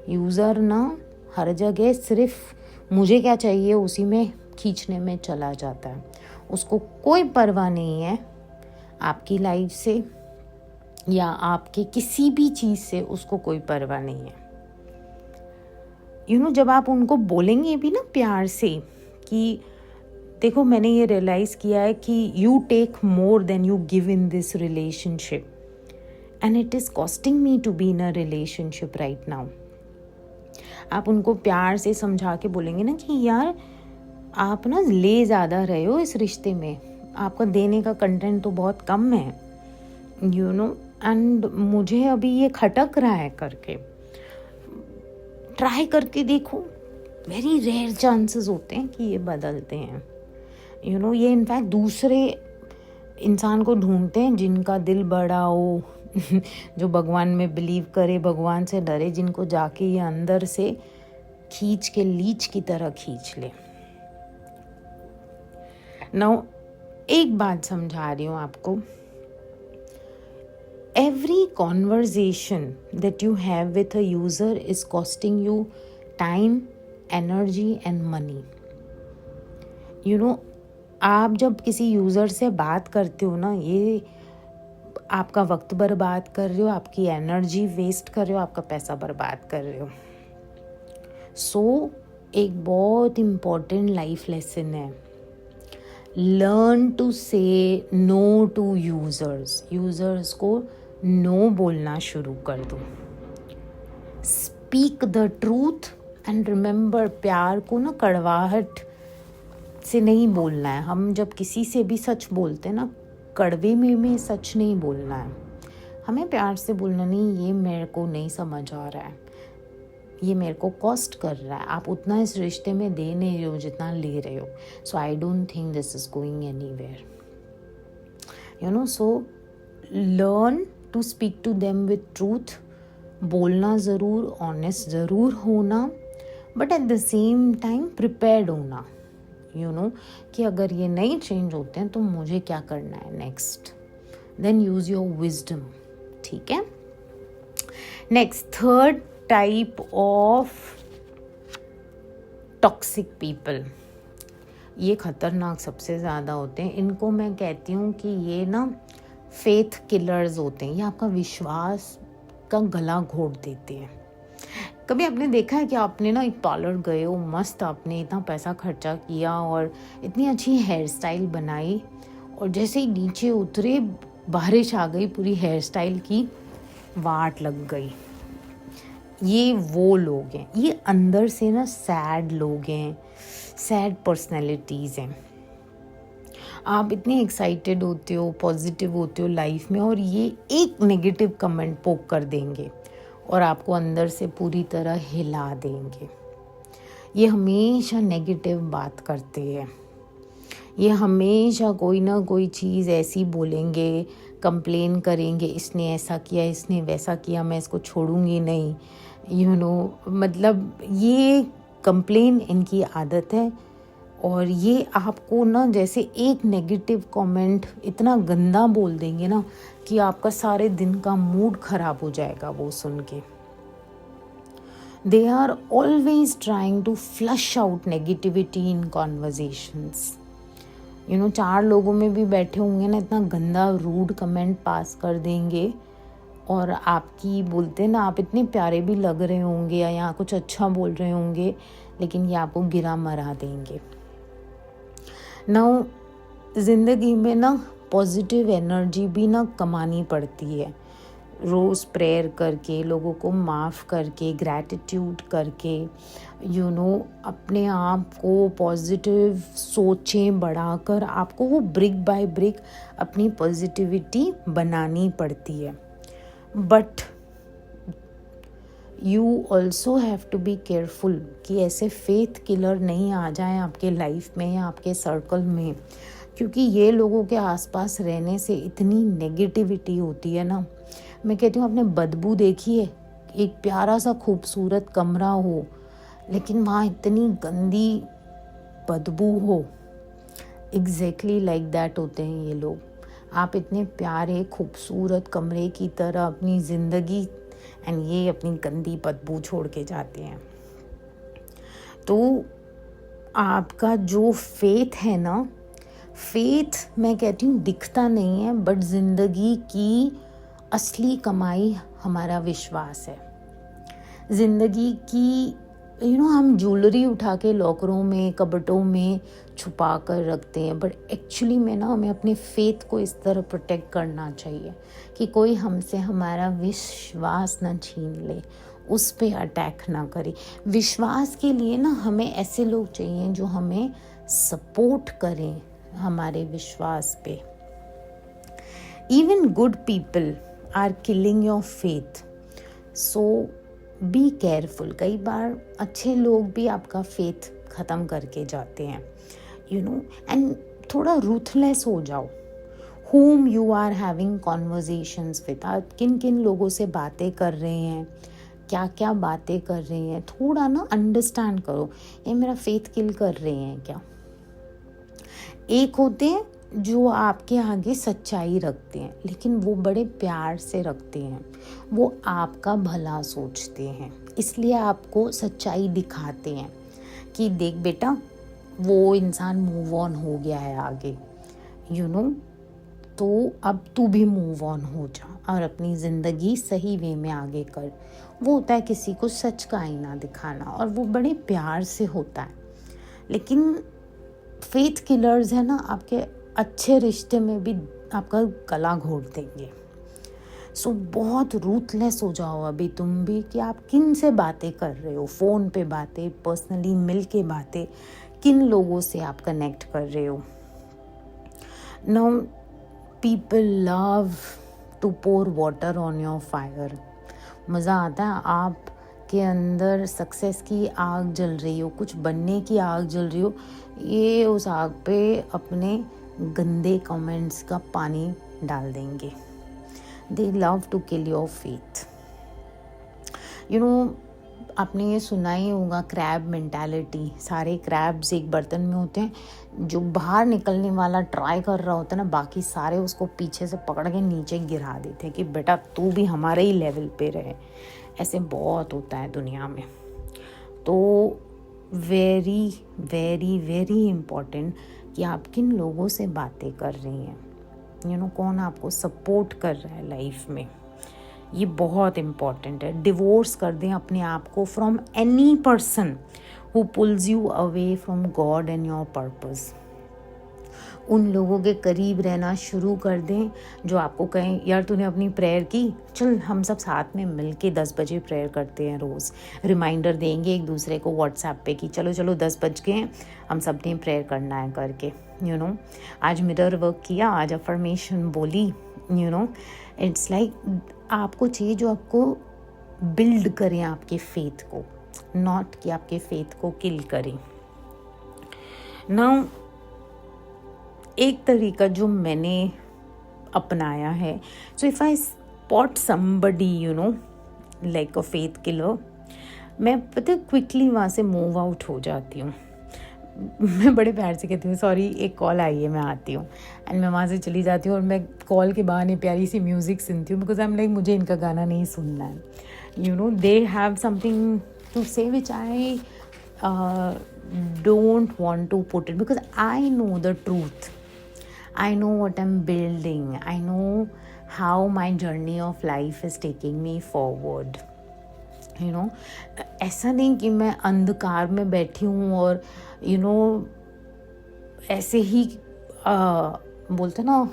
A: यूज़र ना हर जगह सिर्फ मुझे क्या चाहिए उसी में खींचने में चला जाता है. उसको कोई परवाह नहीं है आपकी लाइफ से या आपके किसी भी चीज़ से, उसको कोई परवाह नहीं है. जब आप उनको बोलेंगे भी ना प्यार से कि देखो मैंने ये रियलाइज़ किया है कि you take more than you give in this relationship and it is costing me to be in a relationship right now. आप उनको प्यार से समझा के बोलेंगे ना कि यार आप ना ले ज़्यादा रहे हो इस रिश्ते में, आपका देने का कंटेंट तो बहुत कम है, एंड मुझे अभी ये खटक रहा है करके. ट्राई करके देखो, वेरी रेयर चांसेस होते हैं कि ये बदलते हैं. ये इनफैक्ट दूसरे इंसान को ढूंढते हैं जिनका दिल बड़ा हो, जो भगवान में बिलीव करे, भगवान से डरे, जिनको जाके ये अंदर से खींच के लीच की तरह खींच ले. नाउ एक बात समझा रही हूँ आपको. Every conversation that you have with a user is costing you time, energy and money. आप जब किसी यूज़र से बात करते हो ना, ये आपका वक्त बर्बाद कर रहे हो, आपकी एनर्जी वेस्ट कर रहे हो, आपका पैसा बर्बाद कर रहे हो. सो एक बहुत इम्पॉर्टेंट लाइफ लेसन है, लर्न टू से नो टू यूज़र्स को नो बोलना शुरू कर दो. Speak the truth and remember, प्यार को ना कड़वाहट से नहीं बोलना है. हम जब किसी से भी सच बोलते हैं ना, कड़वे में सच नहीं बोलना है. हमें प्यार से बोलना, नहीं ये मेरे को नहीं समझ आ रहा है, ये मेरे को कॉस्ट कर रहा है, आप उतना इस रिश्ते में दे नहीं रहे हो जितना ले रहे हो, so I don't think this is going anywhere. So learn to speak to them with truth. बोलना ज़रूर, ऑनेस्ट ज़रूर होना, but at the same time prepared होना. कि अगर ये नहीं चेंज होते हैं तो मुझे क्या करना है next. Then use your wisdom. ठीक है. Next, third type of toxic people. ये खतरनाक सबसे ज़्यादा होते हैं. इनको मैं कहती हूँ कि ये ना फेथ किलर्स होते हैं. ये आपका विश्वास का गला घोट देते हैं. कभी आपने देखा है कि आपने ना एक पार्लर गए हो, मस्त आपने इतना पैसा खर्चा किया और इतनी अच्छी हेयर स्टाइल बनाई, और जैसे ही नीचे उतरे बारिश आ गई, पूरी हेयर स्टाइल की वाट लग गई. ये वो लोग हैं, ये अंदर से ना सैड लोग हैं, सैड पर्सनैलिटीज़ हैं. आप इतने एक्साइटेड होते हो, पॉजिटिव होते हो लाइफ में, और ये एक नेगेटिव कमेंट पोक कर देंगे और आपको अंदर से पूरी तरह हिला देंगे. ये हमेशा नेगेटिव बात करते हैं. ये हमेशा कोई ना कोई चीज़ ऐसी बोलेंगे, कंप्लेन करेंगे, इसने ऐसा किया, इसने वैसा किया, मैं इसको छोड़ूंगी नहीं. मतलब ये कंप्लेन इनकी आदत है. और ये आपको ना जैसे एक नेगेटिव कमेंट इतना गंदा बोल देंगे ना कि आपका सारे दिन का मूड खराब हो जाएगा वो सुन के. They are always trying to flush out negativity in conversations. 4 लोगों में भी बैठे होंगे ना, इतना गंदा रूड कमेंट पास कर देंगे, और आपकी बोलते ना आप इतने प्यारे भी लग रहे होंगे या यहाँ कुछ अच्छा बोल रहे होंगे, लेकिन ये आपको गिरा मरा देंगे. नाउ ज़िंदगी में ना पॉजिटिव एनर्जी भी ना कमानी पड़ती है, रोज़ प्रेयर करके, लोगों को माफ़ करके, ग्रैटिट्यूड करके, अपने आप को पॉजिटिव सोचें बढ़ाकर आपको वो ब्रिक बाय ब्रिक अपनी पॉजिटिविटी बनानी पड़ती है. But you also have to be careful कि ऐसे फेथ किलर नहीं आ जाएं आपके लाइफ में या आपके सर्कल में, क्योंकि ये लोगों के आसपास रहने से इतनी नेगेटिविटी होती है ना. मैं कहती हूँ, आपने बदबू देखी है? एक प्यारा सा खूबसूरत कमरा हो लेकिन वहाँ इतनी गंदी बदबू हो. एग्जैक्टली लाइक दैट होते हैं ये लोग. आप इतने प्यारे खूबसूरत कमरे की तरह अपनी ज़िंदगी एंड ये अपनी गंदी बदबू छोड़ के जाते हैं. तो आपका जो फेथ है ना, फेथ मैं कहती हूँ दिखता नहीं है, बट ज़िंदगी की असली कमाई हमारा विश्वास है. ज़िंदगी की हम ज्वेलरी उठा के लॉकरों में, कबटों में छुपा कर रखते हैं, बट एक्चुअली में ना हमें अपने फेथ को इस तरह प्रोटेक्ट करना चाहिए कि कोई हमसे हमारा विश्वास ना छीन ले, उस पे अटैक ना करे. विश्वास के लिए ना हमें ऐसे लोग चाहिए जो हमें सपोर्ट करें हमारे विश्वास पे. Even good people are killing your faith, so be careful. कई बार अच्छे लोग भी आपका फेथ ख़त्म करके जाते हैं, एंड थोड़ा रूथलेस हो जाओ. whom you are having conversations with, आप किन किन लोगों से बातें कर रहे हैं, क्या क्या बातें कर रहे हैं, थोड़ा ना अंडरस्टैंड करो. ये मेरा फेथ किल कर रहे हैं क्या? एक होते हैं जो आपके आगे सच्चाई रखते हैं, लेकिन वो बड़े प्यार से रखते हैं, वो आपका भला सोचते हैं, इसलिए आपको सच्चाई दिखाते हैं कि देख बेटा, वो इंसान मूव ऑन हो गया है आगे, तो अब तू भी मूव ऑन हो जा और अपनी ज़िंदगी सही वे में आगे कर. वो होता है किसी को सच का आईना दिखाना, और वो बड़े प्यार से होता है. लेकिन फेथ किलर्स है ना, आपके अच्छे रिश्ते में भी आपका गला घोट देंगे. सो बहुत रूथलेस हो जाओ अभी तुम भी कि आप किन से बातें कर रहे हो, फ़ोन पे बातें, पर्सनली मिल के बातें, किन लोगों से आप कनेक्ट कर रहे हो. Now people love to pour water on your fire. मज़ा आता है आप के अंदर सक्सेस की आग जल रही हो, कुछ बनने की आग जल रही हो, ये उस आग पे अपने गंदे कमेंट्स का पानी डाल देंगे. They love to kill your faith. आपने ये सुना ही होगा क्रैब मेंटालिटी. सारे क्रैब्स एक बर्तन में होते हैं, जो बाहर निकलने वाला ट्राई कर रहा होता है ना, बाकी सारे उसको पीछे से पकड़ के नीचे गिरा देते हैं कि बेटा तू भी हमारे ही लेवल पे रहे. ऐसे बहुत होता है दुनिया में. तो वेरी वेरी वेरी इम्पॉर्टेंट कि आप किन लोगों से बातें कर रही हैं, कौन आपको सपोर्ट कर रहा है लाइफ में, ये बहुत इम्पॉर्टेंट है. डिवोर्स कर दें अपने आप को from any person who pools you away from God and your purpose. उन लोगों के करीब रहना शुरू कर दें जो आपको कहें, यार तूने अपनी प्रेयर की, चल हम सब साथ में मिल के 10 बजे प्रेयर करते हैं. रोज़ रिमाइंडर देंगे एक दूसरे को व्हाट्सएप पे कि चलो चलो 10 बज गए हैं, हम सब ने प्रेयर करना है करके. आज मिरर वर्क किया, आज अफर्मेशन बोली. इट्स लाइक आपको चाहिए जो आपको बिल्ड करें आपके फेथ को, नॉट कि आपके फेथ को किल करें. नाउ एक तरीका जो मैंने अपनाया है, so if I spot somebody like a faith killer, मैं पता क्विकली वहाँ से मूव आउट हो जाती हूँ. मैं बड़े प्यार से कहती हूँ सॉरी एक कॉल आई है, मैं आती हूँ, एंड मैं वहाँ से चली जाती हूँ और मैं कॉल के बहाने प्यारी सी म्यूज़िक सुनती हूँ, बिकॉज आई एम लाइक मुझे इनका गाना नहीं सुनना है. दे हैव समथिंग टू से विच आई don't want to put it, because I know the truth. I know what I'm building. I know how my journey of life is taking me forward. ऐसा नहीं कि मैं अंधकार में बैठी हूँ और ऐसे ही बोलते ना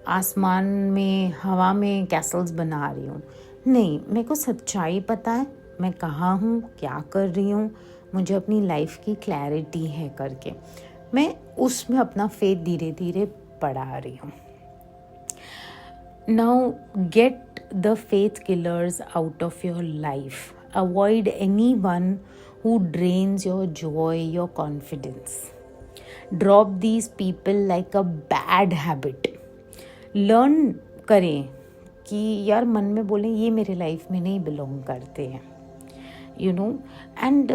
A: आसमान में हवा में कैसल्स बना रही हूँ। नहीं, मेरे को सच्चाई पता है, मैं कहाँ हूँ, क्या कर रही हूँ, मुझे अपनी लाइफ की क्लैरिटी है करके मैं उसमें अपना फेथ धीरे धीरे बढ़ा रही हूँ। Now get the faith killers out of your life. Avoid anyone who drains your joy, your confidence. Drop these people like a bad habit. Learn करें कि यार मन में बोलें ये मेरे लाइफ में नहीं बिलोंग करते हैं, यू नो. एंड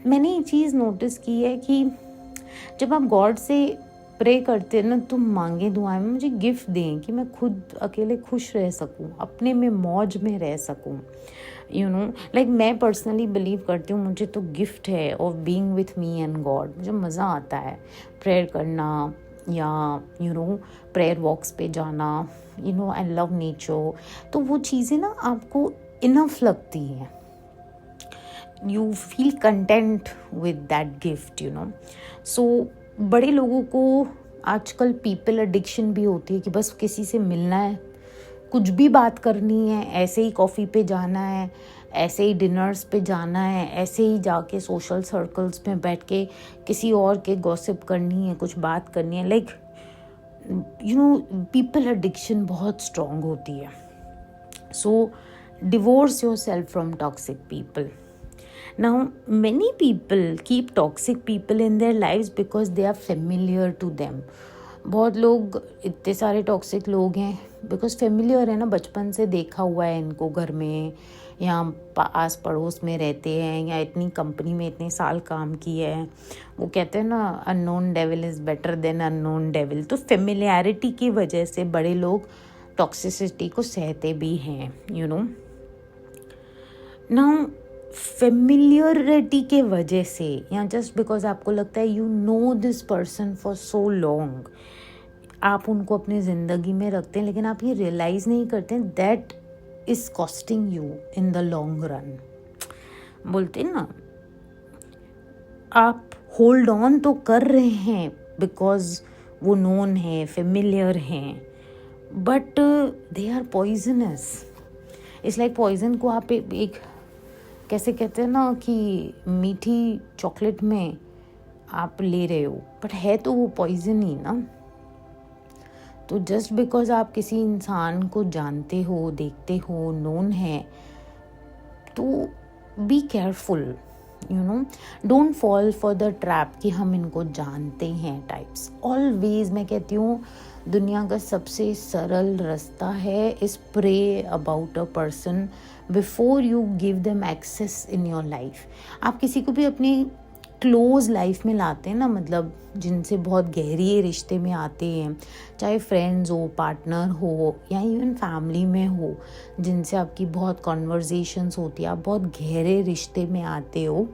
A: मैंने एक चीज़ नोटिस की है कि जब आप गॉड से प्रे करते हैं ना, तुम मांगे दुआएं में मुझे गिफ्ट दें कि मैं खुद अकेले खुश रह सकूं, अपने में मौज में रह सकूं, यू नो. लाइक मैं पर्सनली बिलीव करती हूँ मुझे तो गिफ्ट है of being with me and God. मुझे मज़ा आता है प्रेयर करना या यू नो प्रेयर वॉक्स पे जाना, you know. I love nature. तो वो चीज़ें ना आपको इनफ लगती हैं. You feel content with that gift, you know. So बड़े लोगों को आजकल पीपल एडिक्शन भी होती है कि बस किसी से मिलना है, कुछ भी बात करनी है, ऐसे ही कॉफ़ी पे जाना है, ऐसे ही डिनर्स पे जाना है, ऐसे ही जाके सोशल सर्कल्स में बैठ के किसी और के गॉसिप करनी है, कुछ बात करनी है. Like you know people addiction बहुत स्ट्रॉन्ग होती है. So divorce yourself from toxic people. Now, many people keep toxic people in their lives because they are familiar to them. बहुत लोग इतने सारे टॉक्सिक लोग हैं बिकॉज फेमिलियर है ना, बचपन से देखा हुआ है इनको, घर में या आस पड़ोस में रहते हैं या इतनी कंपनी में इतने साल काम किए हैं. वो कहते हैं ना unknown devil is better than unknown devil. तो फेमिलियरिटी की वजह से बड़े लोग टॉक्सिसिटी को सहते भी हैं, यू नो. नाउ फेमिलियरिटी के वजह से या जस्ट बिकॉज आपको लगता है you know this person for so long, आप उनको अपनी ज़िंदगी में रखते हैं, लेकिन आप ये रियलाइज़ नहीं करते that is costing you in the long run. बोलते हैं ना आप होल्ड ऑन तो कर रहे हैं बिकॉज वो नोन है, फेमिलियर हैं, but they are poisonous. It's like poison को आप एक कैसे कहते हैं ना कि मीठी चॉकलेट में आप ले रहे हो, बट है तो वो पॉइजन ही ना. तो जस्ट बिकॉज आप किसी इंसान को जानते हो, देखते हो, नोन है, तो be careful, you know. Don't fall for the trap कि हम इनको जानते हैं टाइप्स. ऑलवेज मैं कहती हूँ दुनिया का सबसे सरल रास्ता है is pray about a person before you give them access in your life. आप किसी को भी अपनी क्लोज लाइफ में लाते हैं ना, मतलब जिनसे बहुत गहरी रिश्ते में आते हैं, चाहे फ्रेंड्स हो, पार्टनर हो या इवन फैमिली में हो, जिनसे आपकी बहुत कॉन्वर्जेशंस होती है, आप बहुत गहरे रिश्ते में आते हो,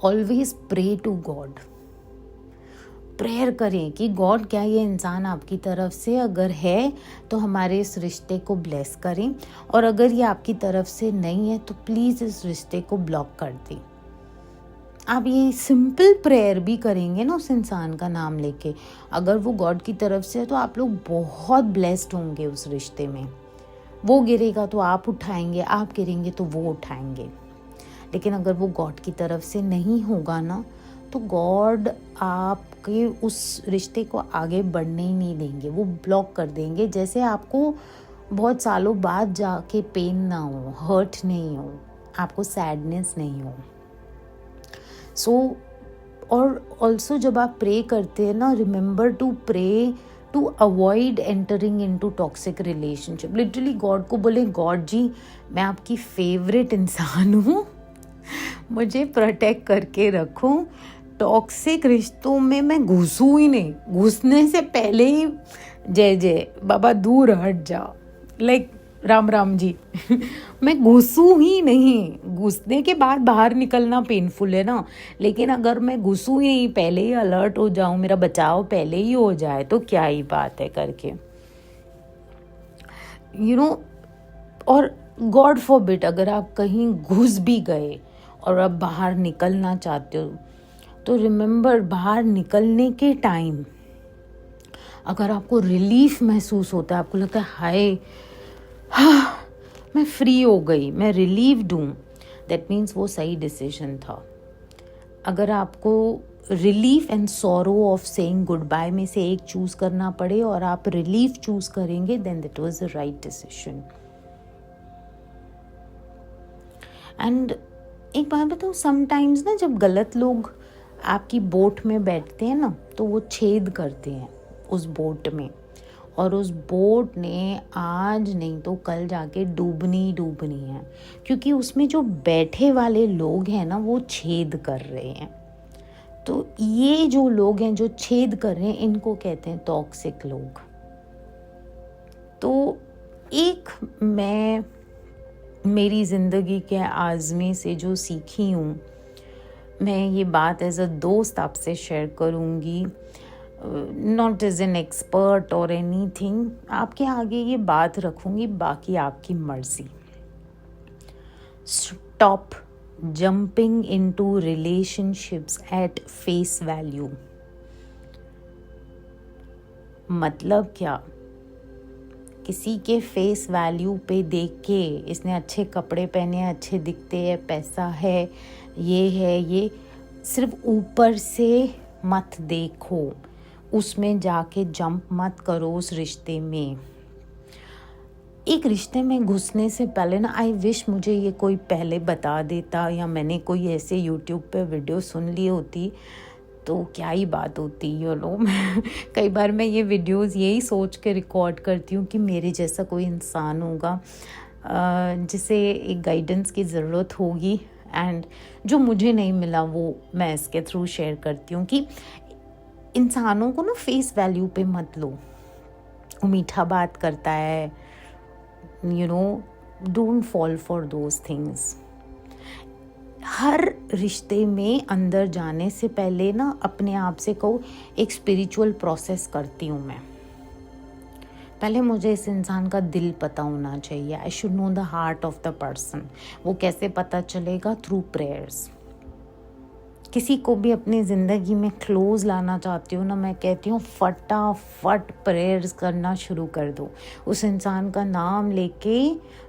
A: always pray to God. Prayer करें कि गॉड क्या ये इंसान आपकी तरफ से अगर है तो हमारे इस रिश्ते को ब्लेस करें, और अगर ये आपकी तरफ से नहीं है तो प्लीज़ इस रिश्ते को ब्लॉक कर दें. आप ये सिंपल प्रेयर भी करेंगे ना उस इंसान का नाम लेके, अगर वो गॉड की तरफ से है तो आप लोग बहुत ब्लेस्ड होंगे उस रिश्ते में. वो गिरेगा तो आप उठाएंगे, आप गिरेंगे तो वो उठाएंगे. लेकिन अगर वो गॉड की तरफ से नहीं होगा ना, तो गॉड आपके उस रिश्ते को आगे बढ़ने ही नहीं देंगे, वो ब्लॉक कर देंगे. जैसे आपको बहुत सालों बाद जाके पेन ना हो, हर्ट नहीं हो, आपको सैडनेस नहीं हो. सो और ऑल्सो जब आप प्रे करते हैं ना, remember to pray to avoid entering into toxic relationship. Literally God को बोले, गॉड जी मैं आपकी फेवरेट इंसान हूँ, मुझे प्रोटेक्ट करके रखो, टॉक्सिक रिश्तों में मैं घुसूँ ही नहीं, घुसने से पहले ही जय जय बाबा दूर हट जा, लाइक राम राम जी. मैं घुसूँ ही नहीं. घुसने के बाद बाहर निकलना पेनफुल है ना, लेकिन अगर मैं घुसूँ ही नहीं, पहले ही अलर्ट हो जाऊँ, मेरा बचाव पहले ही हो जाए, तो क्या ही बात है करके, यू नो. और गॉड फॉरबिड अगर आप कहीं घुस भी गए और आप बाहर निकलना चाहते हो, तो रिमेंबर बाहर निकलने के टाइम अगर आपको रिलीफ महसूस होता है, आपको लगता है हाय हाँ, मैं फ्री हो गई, मैं रिलीव्ड हूँ, दैट मीन्स वो सही डिसीजन था। अगर आपको relief and sorrow of saying goodbye में से एक चूज करना पड़े और आप रिलीफ चूज करेंगे, then that was the right decision. And एक बात बताऊँ, समटाइम्स ना जब गलत लोग आपकी बोट में बैठते हैं ना, तो वो छेद करते हैं उस बोट में, और उस बोट ने आज नहीं तो कल जाके डूबनी है, क्योंकि उसमें जो बैठे वाले लोग हैं ना वो छेद कर रहे हैं। तो ये जो लोग हैं जो छेद कर रहे हैं, इनको कहते हैं टॉक्सिक लोग। तो एक मैं मेरी ज़िंदगी के आज़मे से जो सीखी हूँ, मैं ये बात एज अ दोस्त आपसे शेयर करूँगी, नॉट एज एन एक्सपर्ट और एनीथिंग। आपके आगे ये बात रखूँगी, बाकी आपकी मर्ज़ी। Stop jumping into relationships at face value. मतलब क्या? किसी के फेस वैल्यू पे देख के, इसने अच्छे कपड़े पहने हैं, अच्छे दिखते हैं, पैसा है, ये सिर्फ ऊपर से मत देखो, उसमें जाके जंप मत करो उस रिश्ते में। एक रिश्ते में घुसने से पहले ना, आई विश मुझे ये कोई पहले बता देता, या मैंने कोई ऐसे यूट्यूब पे वीडियो सुन ली होती तो क्या ही बात होती। कई बार मैं ये वीडियोस यही सोच के रिकॉर्ड करती हूँ कि मेरे जैसा कोई इंसान होगा जिसे एक गाइडेंस की ज़रूरत होगी, एंड जो मुझे नहीं मिला वो मैं इसके थ्रू शेयर करती हूँ कि इंसानों को ना फेस वैल्यू पे मत लो। वो मीठा बात करता है, don't fall for those things. हर रिश्ते में अंदर जाने से पहले ना अपने आप से कहो, एक स्पिरिचुअल प्रोसेस करती हूँ मैं। पहले मुझे इस इंसान का दिल पता होना चाहिए। I should know the heart of the person. वो कैसे पता चलेगा? Through prayers. किसी को भी अपनी ज़िंदगी में क्लोज लाना चाहती हूँ ना, मैं कहती हूँ फटाफट प्रेयर्स करना शुरू कर दो। उस इंसान का नाम लेके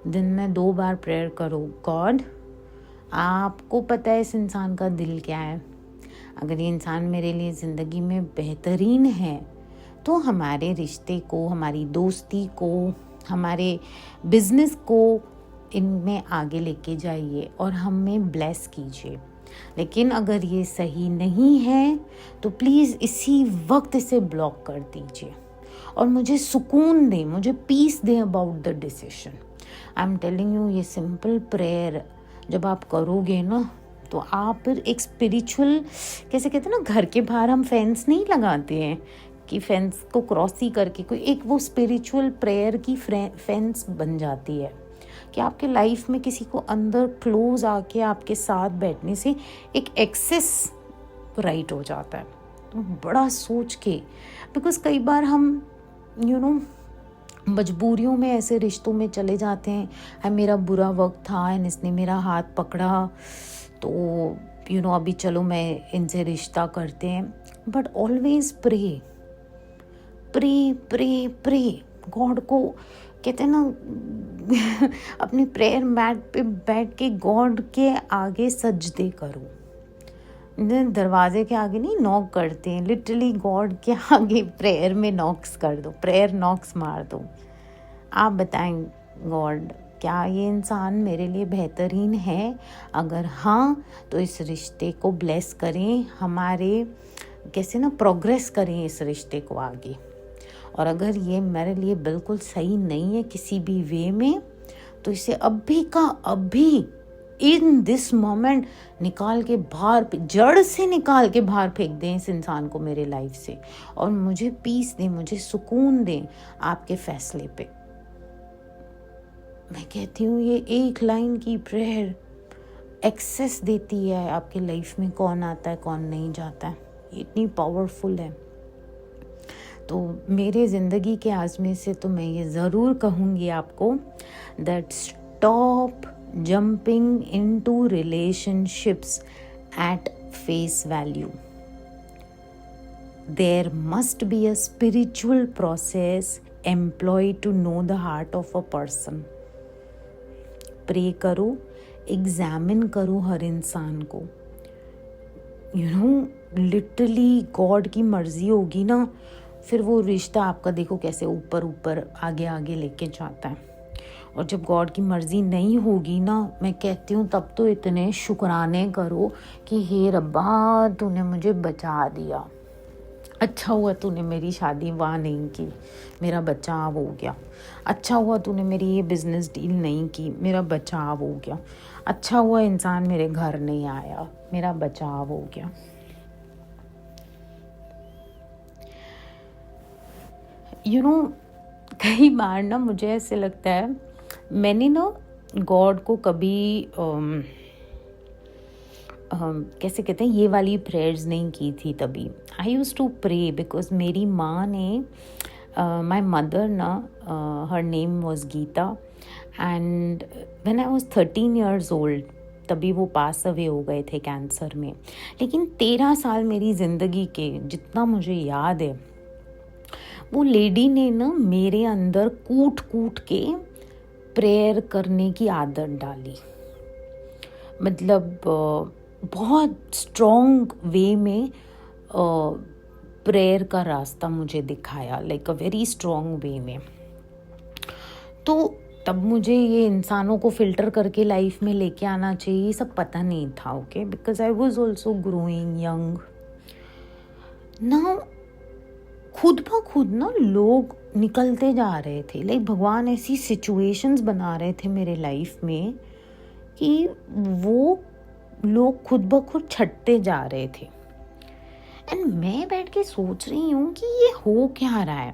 A: दिन में 2 बार प्रेयर करो। गॉड, आपको पता है इस इंसान का दिल क्या है। अगर ये इंसान मेरे लिए ज़िंदगी में बेहतरीन है तो हमारे रिश्ते को, हमारी दोस्ती को, हमारे बिजनेस को इनमें आगे लेके जाइए और हमें ब्लेस कीजिए। लेकिन अगर ये सही नहीं है तो प्लीज़ इसी वक्त इसे ब्लॉक कर दीजिए और मुझे सुकून दें, मुझे पीस दें about the decision. I am telling you, ये सिंपल प्रेयर जब आप करोगे ना तो आप फिर एक स्पिरिचुअल, कैसे कहते हैं ना, घर के बाहर हम फेंस नहीं लगाते हैं कि फेंस को क्रॉस ही करके कोई एक वो स्पिरिचुअल प्रेयर की फेंस बन जाती है कि आपके लाइफ में किसी को अंदर क्लोज आके आपके साथ बैठने से एक एक्सेस राइट हो जाता है। तो बड़ा सोच के, बिकॉज कई बार हम मजबूरियों में ऐसे रिश्तों में चले जाते हैं। है मेरा बुरा वक्त था एंड इसने मेरा हाथ पकड़ा तो अभी चलो मैं इनसे रिश्ता करते हैं। But always pray pray pray pray God को, कहते हैं ना अपनी प्रेयर मैट पे बैठ के गॉड के आगे सजदे करो। दरवाजे के आगे नहीं नॉक करते हैं, लिटरली गॉड के आगे प्रेयर में नॉक्स कर दो, प्रेयर नॉक्स मार दो। आप बताएं गॉड, क्या ये इंसान मेरे लिए बेहतरीन है? अगर हाँ तो इस रिश्ते को ब्लेस करें, हमारे कैसे ना प्रोग्रेस करें इस रिश्ते को आगे। और अगर ये मेरे लिए बिल्कुल सही नहीं है किसी भी वे में, तो इसे अभी का अभी इन दिस मोमेंट निकाल के बाहर, जड़ से निकाल के बाहर फेंक दें इस इंसान को मेरे लाइफ से, और मुझे पीस दें, मुझे सुकून दें आपके फैसले पे। मैं कहती हूँ ये एक लाइन की प्रेयर एक्सेस देती है आपके लाइफ में, कौन आता है कौन नहीं जाता है, ये इतनी पावरफुल है। तो मेरे ज़िंदगी के आज़मे से तो मैं ये ज़रूर कहूँगी आपको that stop jumping into relationships at face value. there must be a spiritual process employed to know the heart of a person. Pray करो, एग्जामिन करो हर इंसान को. लिटरली गॉड की मर्जी होगी ना, फिर वो रिश्ता आपका देखो कैसे ऊपर ऊपर आगे आगे लेके जाता है. और जब गॉड की मर्जी नहीं होगी ना, मैं कहती हूँ तब तो इतने शुक्राने करो कि हे रब्बा तूने मुझे बचा दिया, अच्छा हुआ तूने मेरी शादी वहाँ नहीं की, मेरा बचाव हो गया. अच्छा हुआ तूने मेरी ये बिज़नेस डील नहीं की, मेरा बचाव हो गया. अच्छा हुआ इंसान मेरे घर नहीं आया, मेरा बचाव हो गया. कई बार ना मुझे ऐसे लगता है मैंने ना गॉड को कभी कैसे कहते हैं ये वाली प्रेयर्स नहीं की थी. तभी I use to pray because मेरी माँ ने माई मदर ना her name was Gita and when I was 13 years old तभी वो पास अवे हो गए थे कैंसर में. लेकिन 13 साल मेरी ज़िंदगी के जितना मुझे याद है वो लेडी ने ना मेरे अंदर कूट कूट के प्रेयर करने की आदत डाली. मतलब बहुत स्ट्रॉन्ग वे में प्रेयर का रास्ता मुझे दिखाया, लाइक अ वेरी स्ट्रॉन्ग वे में. तो तब मुझे ये इंसानों को फिल्टर करके लाइफ में लेके आना चाहिए सब पता नहीं था. Okay, because I was also growing young. ना खुद ब खुद ना लोग निकलते जा रहे थे, लाइक भगवान ऐसी सिचुएशंस बना रहे थे मेरे लाइफ में कि वो लोग खुद ब खुद छटते जा रहे थे. एंड मैं बैठ के सोच रही हूँ कि ये हो क्या रहा है,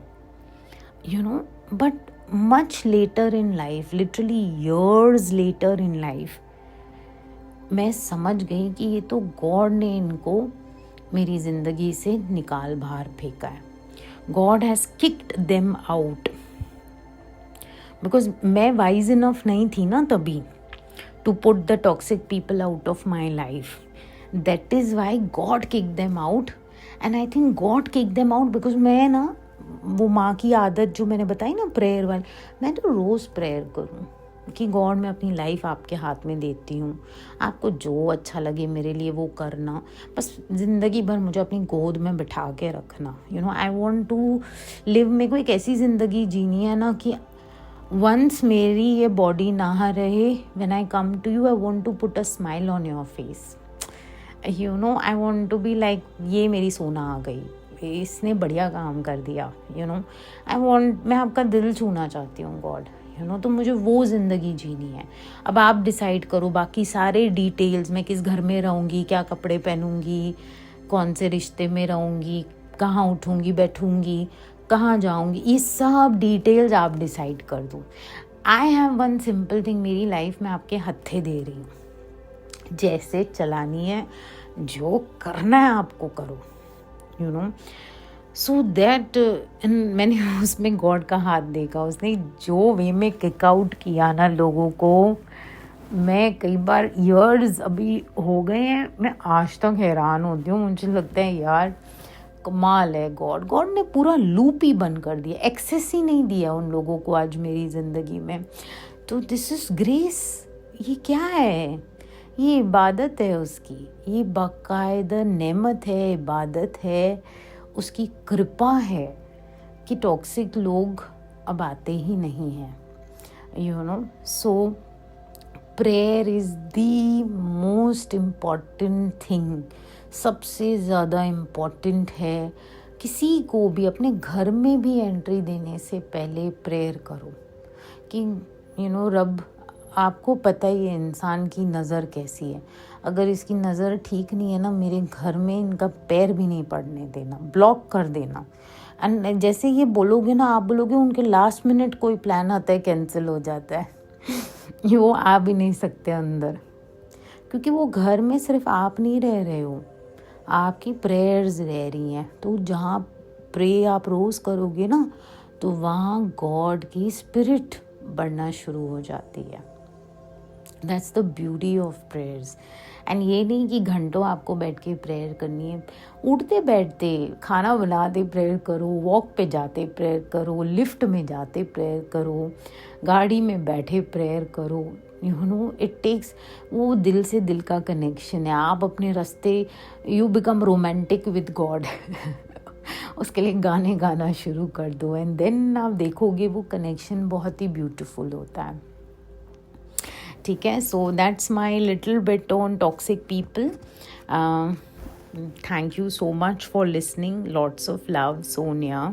A: but much later in life, literally years later in life, मैं समझ गई कि ये तो गॉड ने इनको मेरी ज़िंदगी से निकाल बाहर फेंका है. God has kicked them out. Because मैं wise enough नहीं थी ना तभी to put the toxic people out of my life. That is why God kicked them out. And I think God kicked them out because मैं ना वो माँ की आदत जो मैंने बताई ना प्रेयर वाली, मैं तो रोज़ प्रेयर करूँ कि गॉड मैं अपनी लाइफ आपके हाथ में देती हूँ, आपको जो अच्छा लगे मेरे लिए वो करना, बस ज़िंदगी भर मुझे अपनी गोद में बिठा के रखना. I want to live. मेरे को एक ऐसी ज़िंदगी जीनी है ना कि वंस मेरी ये बॉडी ना रहे, when I come to you I want to put a smile on your face. I want to be like ये मेरी सोना आ गई, इसने बढ़िया काम कर दिया. मैं आपका दिल छूना चाहती हूँ गॉड. तो मुझे वो ज़िंदगी जीनी है. अब आप डिसाइड करो बाकी सारे डिटेल्स, मैं किस घर में रहूँगी, क्या कपड़े पहनूँगी, कौन से रिश्ते में रहूँगी, कहाँ उठूँगी बैठूँगी, कहाँ जाऊँगी, ये सब डिटेल्स आप डिसाइड कर दो. I have one simple thing, मेरी लाइफ में आपके हत्थे दे रही हूँ, जैसे चलानी है, जो करना है आपको करो. सो दैट मैंने उसमें गॉड का हाथ देखा. उसने जो वे में किक आउट किया ना लोगों को, मैं कई बार ईयर्स अभी हो गए हैं, मैं आज तक हैरान होती हूँ. मुझे लगता है यार कमाल है गॉड ने पूरा लूप ही बंद कर दिया, एक्सेस ही नहीं दिया उन लोगों को आज मेरी ज़िंदगी में. तो दिस इज़ ग्रेस. ये क्या है? ये इबादत है उसकी, ये बाकायदा नेमत है, इबादत है, उसकी कृपा है कि टॉक्सिक लोग अब आते ही नहीं हैं. So prayer is the most important thing. सबसे ज़्यादा इम्पॉर्टेंट है. किसी को भी अपने घर में भी एंट्री देने से पहले प्रेयर करो कि रब आपको पता ही है इंसान की नज़र कैसी है. अगर इसकी नज़र ठीक नहीं है ना, मेरे घर में इनका पैर भी नहीं पड़ने देना, ब्लॉक कर देना. एंड जैसे ये बोलोगे ना, आप बोलोगे उनके लास्ट मिनट कोई प्लान आता है कैंसिल हो जाता है. वो आ भी नहीं सकते अंदर, क्योंकि वो घर में सिर्फ आप नहीं रह रहे हो, आपकी प्रेयर्स रह रही हैं. तो जहाँ प्रे आप रोज़ करोगे ना, तो वहाँ गॉड की स्पिरिट बढ़ना शुरू हो जाती है. That's the beauty of prayers. And ये नहीं कि घंटों आपको बैठ के प्रेयर करनी है, उठते बैठते खाना बनाते प्रेयर करो, वॉक पे जाते प्रेयर करो, लिफ्ट में जाते प्रेयर करो, गाड़ी में बैठे प्रेयर करो। यू नो इट टेक्स, वो दिल से दिल का कनेक्शन है। आप अपने रास्ते, you become romantic with God उसके लिए गाने गाना शुरू कर दो एंड देन आप देखोगे वो कनेक्शन बहुत ही ब्यूटीफुल होता है। ठीक है, so that's my little bit on toxic people. Thank you so much for listening, lots of love, Sonia.